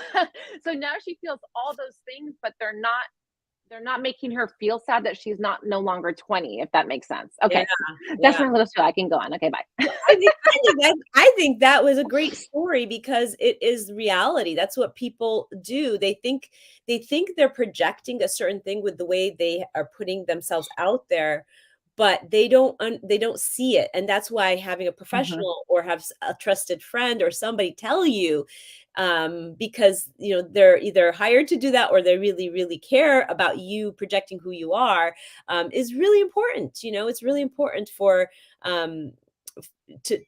so now she feels all those things, but they're not making her feel sad that she's not no longer 20, if that makes sense. Yeah, Okay. That's yeah. my little spiel. I can go on. Okay, bye. I think that was a great story because it is reality. That's what people do. They think they're projecting a certain thing with the way they are putting themselves out there, but they don't see it. And that's why having a Mhm. professional or have a trusted friend or somebody tell you, because they're either hired to do that or they really really care about you projecting who you are, is really important. It's really important um,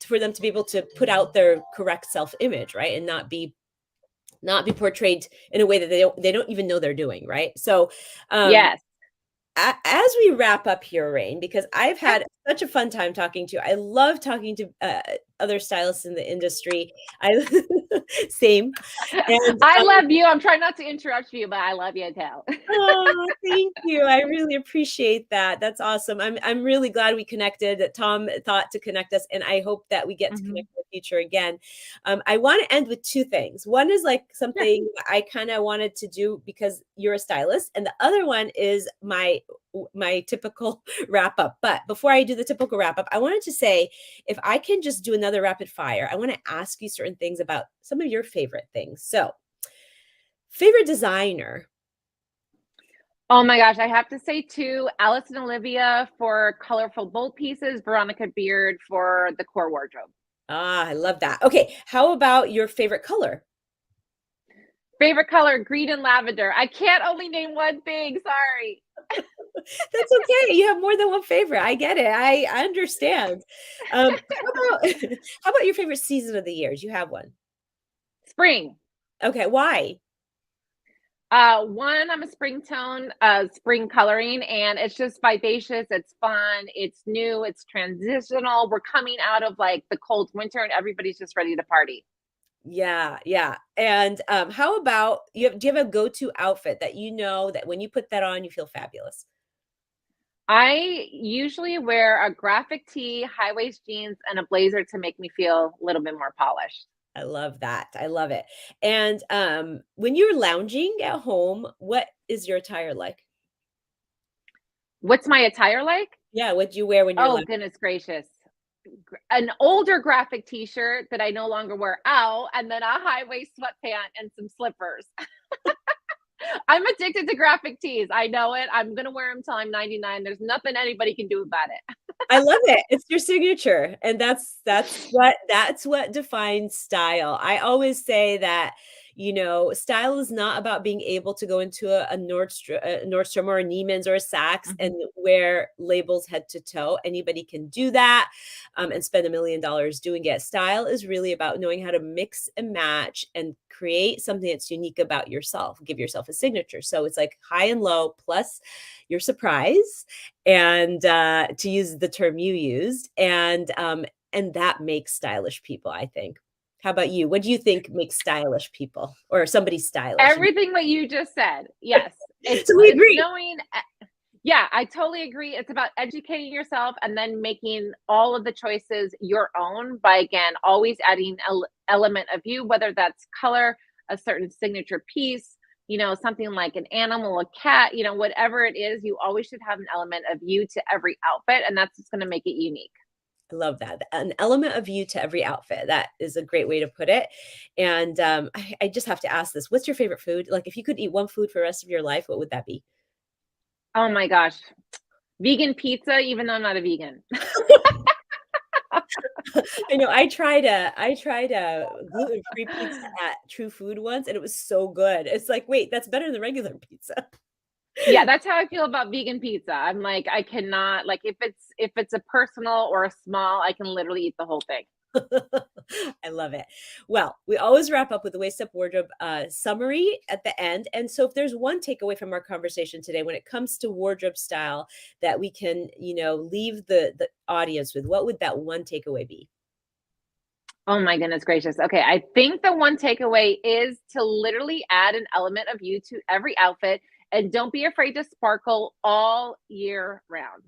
for them to be able to put out their correct self-image, right? And not be portrayed in a way that they don't even know they're doing, right? So um Yes. as we wrap up here, Rain, because I've Okay. had such a fun time talking to you. I love talking to other stylists in the industry. I same. And I love you. I'm trying not to interrupt you, but I love you too. oh, thank you. I really appreciate that. That's awesome. I'm really glad we connected, that Tom thought to connect us, and I hope that we get to Mhm. connect in the future again. I want to end with two things. One is like Yeah. something I kind of wanted to do because you're a stylist, and the other one is my my typical wrap up. But before I do the typical wrap up, I wanted to say, if I can just do another rapid fire, I want to ask you certain things about some of your favorite things. So, favorite designer. Oh my gosh, I have to say too, Alice and Olivia for colorful bold pieces, Veronica Beard for the core wardrobe. Ah, I love that. Okay, how about your favorite color? Favorite color, green and lavender. I can't only name one thing, sorry. That's okay. You have more than one favorite. I get it. I understand. How about how about your favorite season of the year? Do you have one? Spring. Okay, why? One, I'm a spring tone, spring coloring, and it's just vivacious. It's fun. It's new. It's transitional. We're coming out of like the cold winter, and everybody's just ready to party. Yeah, yeah. And how about do you have a go-to outfit that you know that when you put that on, you feel fabulous? I usually wear a graphic tee, high waist jeans, and a blazer to make me feel a little bit more polished. I love that. I love it. And when you're lounging at home, what is your attire like? What's my attire like? Yeah, what do you wear when you're Oh, lounging? goodness gracious. An older graphic t-shirt that I no longer wear out, and then a high waist sweatpant and some slippers. I'm addicted to graphic tees. I know it. I'm gonna wear them till I'm 99. There's nothing anybody can do about it. I love it. It's your signature, and that's what defines style. I always say that, style is not about being able to go into a Nordstrom or a Neiman's or a Saks and Mhm. wear labels head to toe. Anybody can do that, and spend $1 million doing it. Style is really about knowing how to mix and match and create something that's unique about yourself. Give yourself a signature. So it's like high and low plus your surprise, and to use the term you used, and that makes stylish people, I think. How about you? What do you think makes stylish people or somebody stylish? Everything that you just said. Yes. So we It's agree. knowing yeah, I totally agree. It's about educating yourself and then making all of the choices your own by again always adding an element of you, whether that's color, a certain signature piece, something like an animal, a cat, whatever it is, you always should have an element of you to every outfit, and that's what's going to make it unique. I love that. An element of you to every outfit. That is a great way to put it. And I just have to ask this. What's your favorite food? Like, if you could eat one food for the rest of your life, what would that be? Oh my gosh. Vegan pizza, even though I'm not a vegan. I know I tried a gluten-free pizza at True Food once, and it was so good. It's like, wait, that's better than regular pizza. Yeah, that's how I feel about vegan pizza. I'm like, I cannot like if it's a personal or a small, I can literally eat the whole thing. I love it. Well, we always wrap up with the Waist Up Wardrobe summary at the end. And so, if there's one takeaway from our conversation today when it comes to wardrobe style that we can, leave the audience with, what would that one takeaway be? Oh my goodness gracious. Okay, I think the one takeaway is to literally add an element of you to every outfit and don't be afraid to sparkle all year round.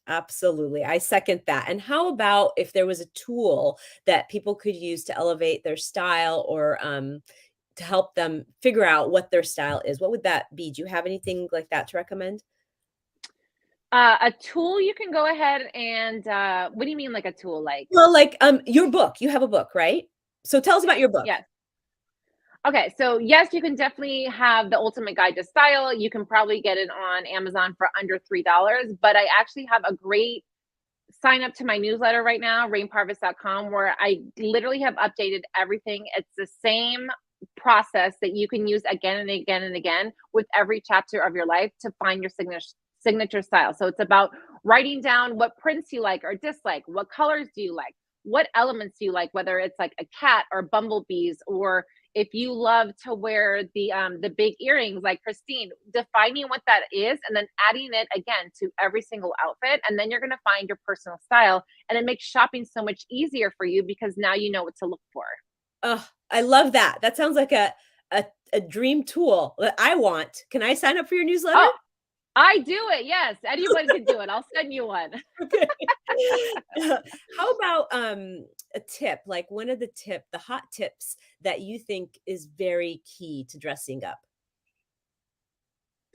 Absolutely. I second that. And how about if there was a tool that people could use to elevate their style or to help them figure out what their style is? What would that be? Do you have anything like that to recommend? A tool you can go ahead and what do you mean like a tool like? Well, like your book. You have a book, right? So tell us about your book. Yes. Okay, so yes, you can definitely have the Ultimate Guide to Style. You can probably get it on Amazon for under $3, but I actually have a great sign up to my newsletter right now, rayneparvis.com, where I literally have updated everything. It's the same process that you can use again and again and again with every chapter of your life to find your signature style. So it's about writing down what prints you like or dislike, what colors do you like, what elements do you like, whether it's like a cat or bumblebees, or if you love to wear the big earrings like Christine, defining what that is and then adding it again to every single outfit, and then you're going to find your personal style, and it makes shopping so much easier for you because now you know what to look for. Oh, I love that. That sounds like a dream tool that I want. Can I sign up for your newsletter? Oh, I do it. Yes, anyone can do it. I'll send you one. Okay. How about a tip, like one of the hot tips that you think is very key to dressing up?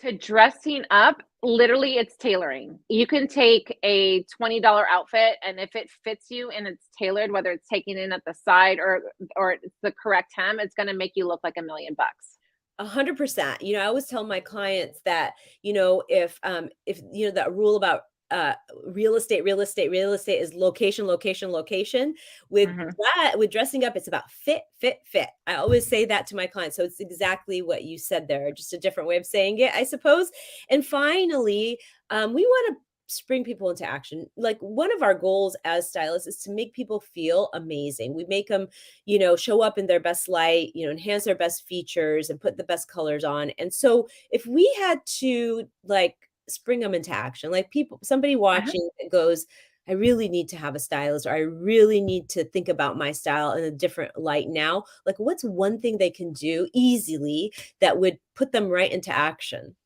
To dressing up, literally it's tailoring. You can take a $20 outfit, and if it fits you and it's tailored, whether it's taking in at the side or it's the correct hem, it's gonna make you look like $1,000,000. 100%. I always tell my clients that, if that rule about real estate is location, location, location. With Mhm. that, with dressing up, it's about fit, fit, fit. I always say that to my clients. So it's exactly what you said there, just a different way of saying it, I suppose. And finally, we want to spring people into action. Like, one of our goals as stylists is to make people feel amazing. We make them, show up in their best light, enhance their best features and put the best colors on. And so if we had to, like, spring them into action, like, somebody Uh-huh. watching that goes, I really need to have a stylist, or I really need to think about my style in a different light now. Like, what's one thing they can do easily that would put them right into action?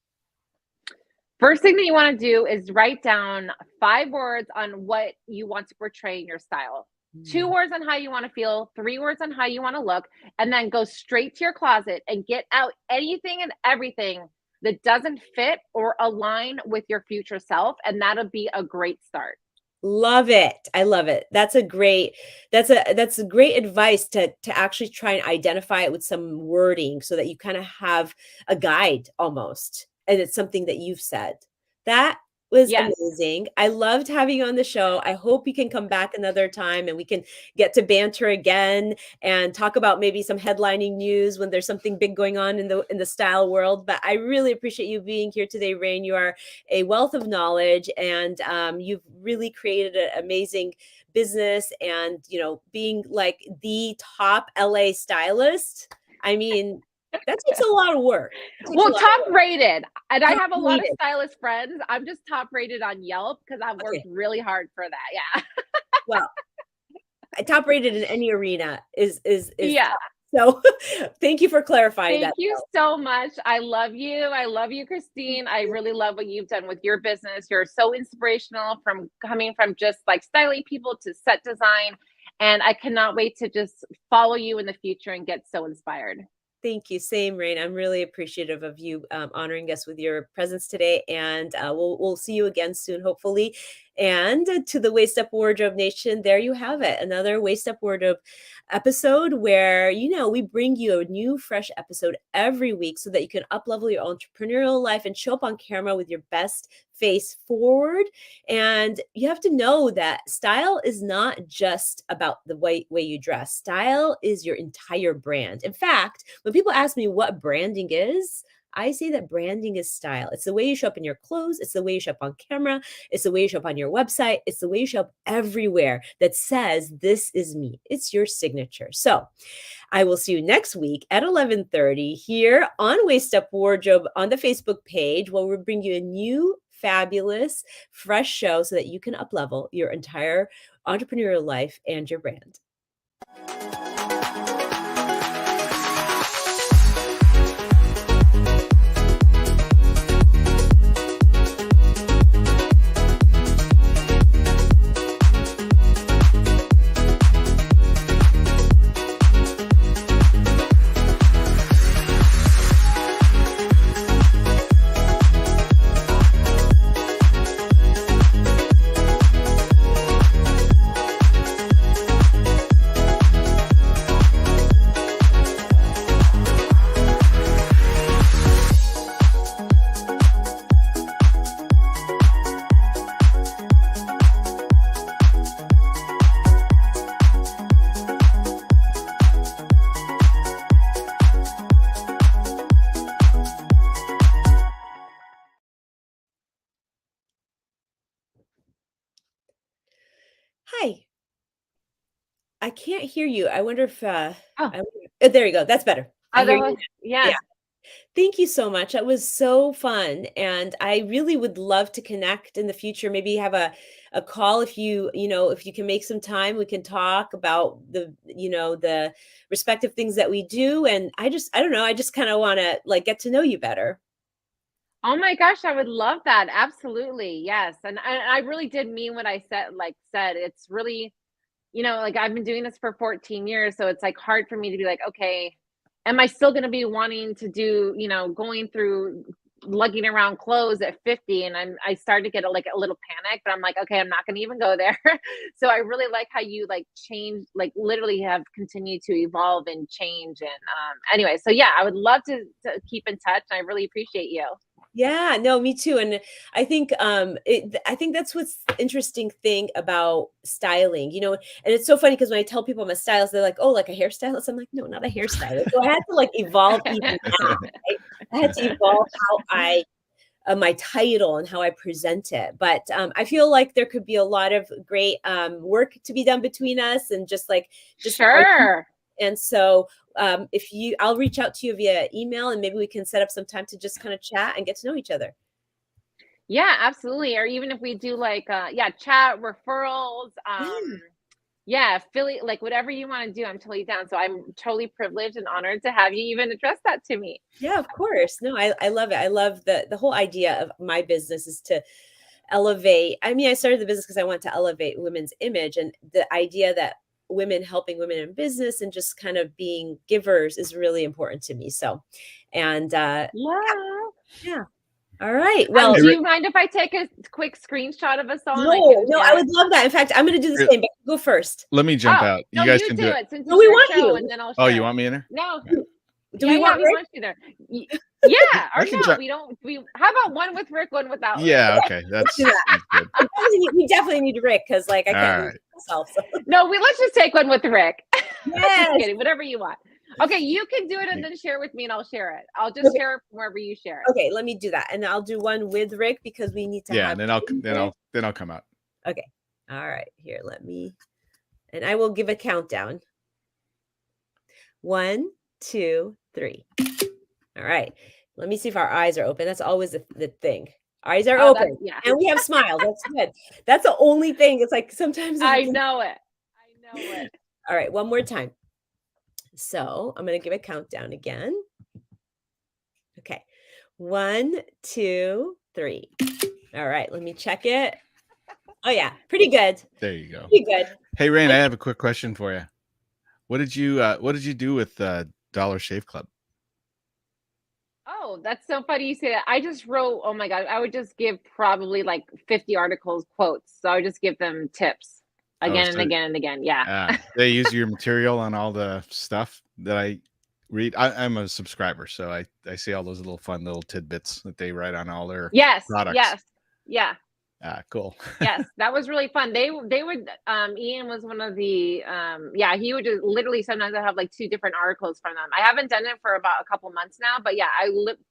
First thing that you wanna do is write down 5 words on what you want to portray in your style. 2 Mm. words on how you wanna feel, 3 words on how you wanna look, and then go straight to your closet and get out anything and everything that doesn't fit or align with your future self, and that'll be a great start. Love it. I love it. That's a great advice to actually try and identify it with some wording so that you kind of have a guide almost. And it's something that you've said. That was Yes. amazing. I loved having you on the show. I hope you can come back another time and we can get to banter again and talk about maybe some headlining news when there's something big going on in the style world. But I really appreciate you being here today, Rayne. You are a wealth of knowledge, and you've really created an amazing business. And being like the top LA stylist, I mean, that takes a lot of work. It takes a Well, lot of top work. rated, and I Top have a lot of rated. stylist friends. I'm just top rated on Yelp because 'cause I've worked Okay, really hard for that, yeah. well, top rated in any arena is Yeah. top. So thank you for clarifying Thank that. you so much. I love you. I love you, Christine. I really love what you've done with your business. You're so inspirational, from coming from just like styling people to set design. And I cannot wait to just follow you in the future and get so inspired. Thank you. Same, Rain. I'm really appreciative of you honoring us with your presence today, and we'll see you again soon, hopefully. And to the Waist Up Wardrobe Nation, there you have it, another Waist Up Wardrobe episode where we bring you a new, fresh episode every week so that you can up level your entrepreneurial life and show up on camera with your best face forward. And you have to know that style is not just about the way you dress. Style is your entire brand. In fact, when people ask me what branding is, I say that branding is style. It's the way you show up in your clothes. It's the way you show up on camera. It's the way you show up on your website. It's the way you show up everywhere that says, this is me. It's your signature. So I will see you next week at 11:30 here on Waist Up Wardrobe on the Facebook page, where we'll bring you a new, fabulous, fresh show so that you can up-level your entire entrepreneurial life and your brand. Hi. I can't hear you. I wonder if Oh, there you go. That's better. I hear that you was, now. yes. Yeah. Thank you so much. That was so fun. And I really would love to connect in the future. Maybe have a call if you can make some time, we can talk about the respective things that we do. And I don't know, I just kind of want to, like, get to know you better. Oh my gosh, I would love that. Absolutely. Yes. And I really did mean what I said. It's really, like, I've been doing this for 14 years, so it's like hard for me to be like, okay, am I still going to be wanting to do, going through lugging around clothes at 50, and I started to get a little panic, but I'm like, okay, I'm not going to even go there. So I really like how you like change, like literally have continued to evolve and change. And anyway, so yeah, I would love to keep in touch. And I really appreciate you. Yeah, no, me too. And I think I think that's what's interesting thing about styling, and it's so funny because when I tell people I'm a stylist, they're like, "Oh, like a hairstylist?" I'm like, "No, not a hairstylist." So I had to like evolve even that. Right? I had to evolve how I my title and how I present it. But I feel like there could be a lot of great work to be done between us, and just our Sure. and so I'll reach out to you via email, and maybe we can set up some time to just kind of chat and get to know each other. Yeah, absolutely. Or even if we do like yeah, chat referrals, Yeah, yeah, Philly, like whatever you want to do, I'm totally down. So I'm totally privileged and honored to have you even address that to me. yeah, of course. No, I love it. I love the whole idea of my business is to elevate. I mean, I started the business because I want to elevate women's image, and the idea that women helping women in business and just kind of being givers is really important to me. So, and Yeah. yeah. All right. Well, Hey, Do you mind if I take a quick screenshot of us all and I no, can no, I share would it? love that. In fact, I'm going to do the Hey, same, but go first. let me jump Oh, out. no, You guys you can do do it. it since No, it's we your want show, you. and then I'll Oh, share you it. want me in there? No, Do yeah, we yeah, want we Rick? want you there. Yeah, I or can no, jump. we don't. How about one with Rick, one without Rick? Yeah, okay. Let's do that. That's good. We definitely need Rick because, like, I All can't do right. it myself. So. No, let's just take one with Rick. Just Yes. kidding. Whatever you want. Okay, you can do it and then share with me, and I'll share it. I'll just Okay. share it from wherever you share it. Okay, let me do that, and I'll do one with Rick because we need to Yeah, have. and then I'll come out. Okay. All right. Here, and I will give a countdown. 1, 2, 3. All right. Let me see if our eyes are open. That's always the thing. Eyes are Oh, that's open, yeah. and we have smiles. That's good. That's the only thing. It's like sometimes I know it. I know it. All right, one more time. So I'm going to give a countdown again. Okay. 1, 2, 3. All right, let me check it. Oh yeah, pretty good. There you go. Pretty good. Hey, Rayne, I have a quick question for you. What did you do with Dollar Shave Club? Oh, that's so funny you say that. I just wrote, oh my God, I would just give probably like 50 articles, quotes. So I would just give them tips Oh, again and so again and again. Yeah. they use your material on all the stuff that I read. I'm a subscriber, so I see all those fun little tidbits that they write on all their Yes. products. Yes. Yeah. Cool. Yes. That was really fun. They would, Ian was one of the, yeah, he would just literally sometimes I have like 2 different articles from them. I haven't done it for about a couple months now, but yeah,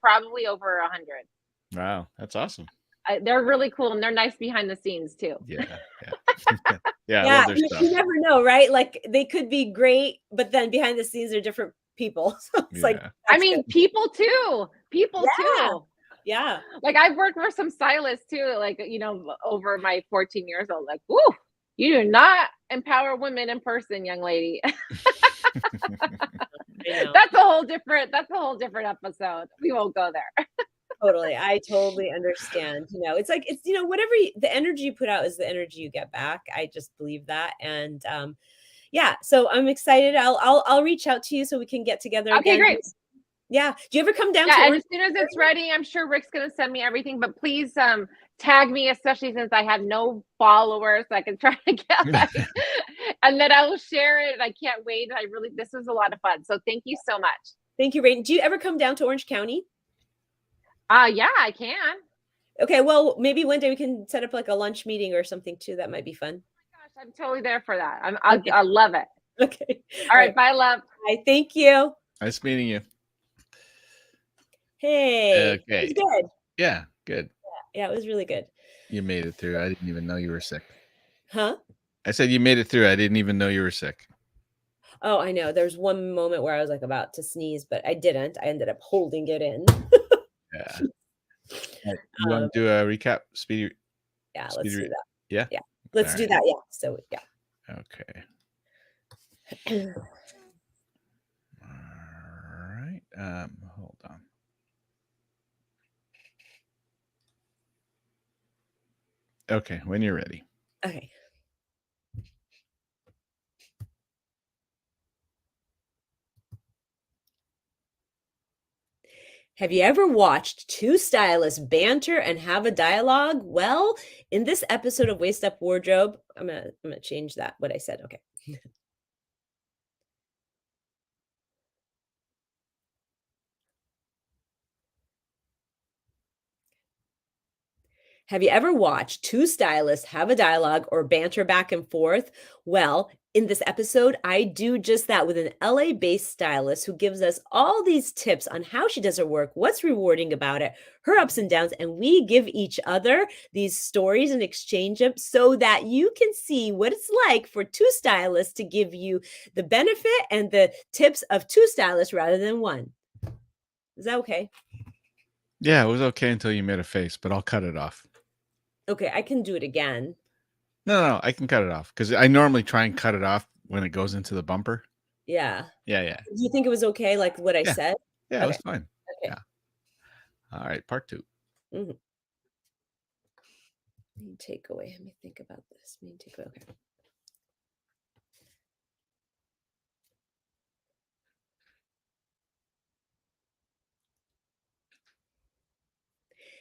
probably over 100. Wow, that's awesome. They're really cool and they're nice behind the scenes too. Yeah. Yeah, I love their you stuff. never know, right? Like they could be great, but then behind the scenes are different people. So it's like Yeah. I that's mean, good. people too. People Yeah. too. Yeah. Like I've worked with some stylists too, like, over my 14 years old. Like, whoo, you do not empower women in person, young lady. I know. That's a whole different episode. We won't go there. Totally. I totally understand. It's like it's whatever the energy you put out is the energy you get back. I just believe that. And yeah, so I'm excited. I'll reach out to you so we can get together Okay, again. great. Yeah. Do you ever come down to Yeah, and Orange? as soon as it's ready, I'm sure Rick's gonna send me everything. But please tag me, especially since I have no followers, so I can try to get and then I will share it. And I can't wait. This was a lot of fun. So thank you so much. Thank you, Rayne. Do you ever come down to Orange County? Yeah, I can. Okay, well, maybe one day we can set up like a lunch meeting or something too. That might be fun. Gosh, I'm totally there for that. Okay. I love it. Okay. All right, bye, love. Bye. Thank you. Nice meeting you. Hey. Okay. It was good. Yeah, good. Yeah, it was really good. You made it through. I didn't even know you were sick. Huh? I said you made it through. I didn't even know you were sick. Oh, I know. There's one moment where I was like about to sneeze, but I didn't. I ended up holding it in. Yeah. You want to do a recap? Speedy. Yeah, let's do that. Yeah. Yeah. Let's do that. Yeah. So yeah. Okay. All right. Hold on. Okay, when you're ready. Okay. Have you ever watched two stylists banter and have a dialogue? Well, in this episode of Waist Up Wardrobe, I'm gonna change that what I said. Okay. Have you ever watched two stylists have a dialogue or banter back and forth? Well, in this episode, I do just that with an LA based stylist who gives us all these tips on how she does her work, what's rewarding about it, her ups and downs, and we give each other these stories and exchange them so that you can see what it's like for two stylists to give you the benefit and the tips of two stylists rather than one. Is that okay? Yeah, it was okay until you made a face, but I'll cut it off. Okay, I can do it again. No, I can cut it off because I normally try and cut it off when it goes into the bumper. Yeah. Yeah. Do you think it was okay, like what I Yeah. said? Yeah, it was fine. Okay. Yeah. All right, part 2. Mhm. Main takeaway. Let me think about this. Main takeaway. Okay.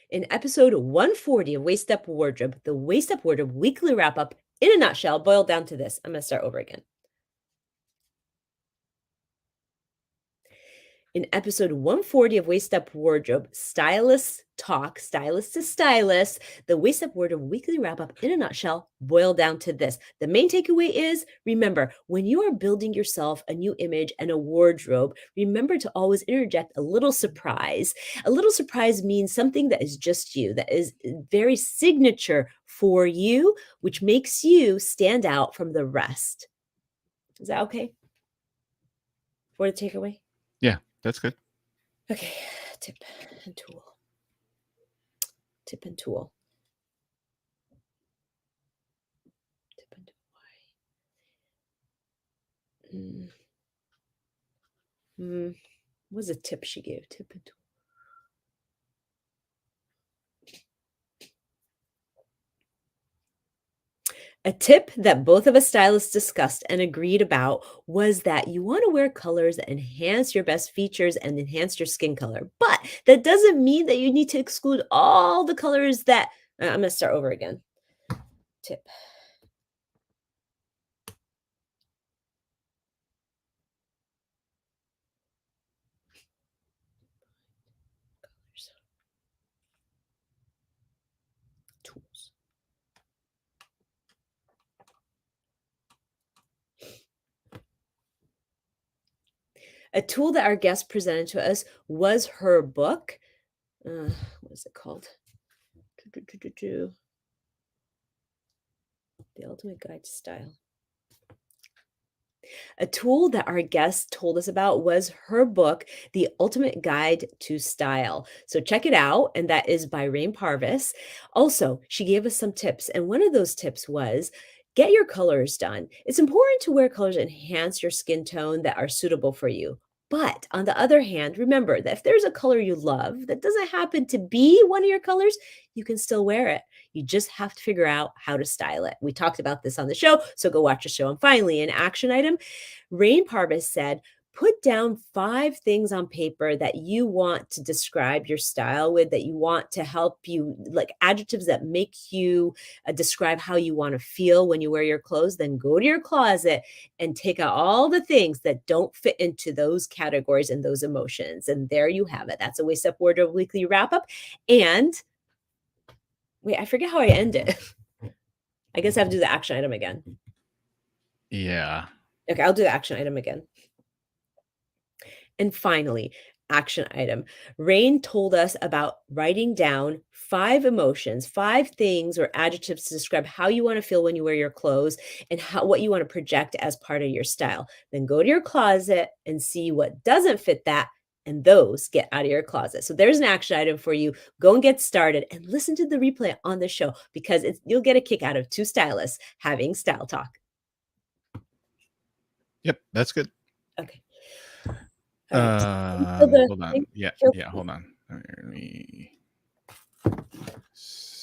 In episode 140 of Waist Up Wardrobe, the Waist Up Wardrobe weekly wrap up in a nutshell boiled down to this. I'm going to start over again. In episode 140 of Waist Up Wardrobe, Stylists Talk, Stylist to Stylist, the Waist Up Wardrobe weekly wrap up in a nutshell boiled down to this. The main takeaway is remember, when you are building yourself a new image and a wardrobe, remember to always interject a little surprise. A little surprise means something that is just you, that is very signature for you, which makes you stand out from the rest. Is that okay for the takeaway? Yeah, that's good. Okay, tip and tool. Tip and tool. Tip and tool. What was a tip she gave? Tip and tool. A tip that both of us stylists discussed and agreed about was that you want to wear colors that enhance your best features and enhance your skin color. But that doesn't mean that you need to exclude all the colors that I'm going to start over again. Tip. Colors. Tools. A tool that our guest presented to us was her book. What is it called? The Ultimate Guide to Style. A tool that our guest told us about was her book, The Ultimate Guide to Style. So check it out. And that is by Rayne Parvis. Also, she gave us some tips. And one of those tips was get your colors done. It's important to wear colors that enhance your skin tone that are suitable for you. But on the other hand, remember that if there's a color you love that doesn't happen to be one of your colors, you can still wear it. You just have to figure out how to style it. We talked about this on the show, so go watch the show. And finally, an action item, Rayne Parvis said, put down 5 things on paper that you want to describe your style with, that you want to help you, like adjectives that make you describe how you want to feel when you wear your clothes. Then go to your closet and take out all the things that don't fit into those categories and those emotions. And there you have it. That's a Waist Up Wardrobe Weekly Wrap Up. And wait, I forget how I end it. I guess I have to do the action item again. Yeah. Okay, I'll do the action item again. And finally, action item. Rayne told us about writing down 5 emotions, 5 things or adjectives to describe how you want to feel when you wear your clothes and what you want to project as part of your style. Then go to your closet and see what doesn't fit that, and those get out of your closet. So there's an action item for you. Go and get started and listen to the replay on the show because you'll get a kick out of 2 stylists having style talk. Yep, that's good. Okay. All right. Hold on. Yeah, hold on. Let me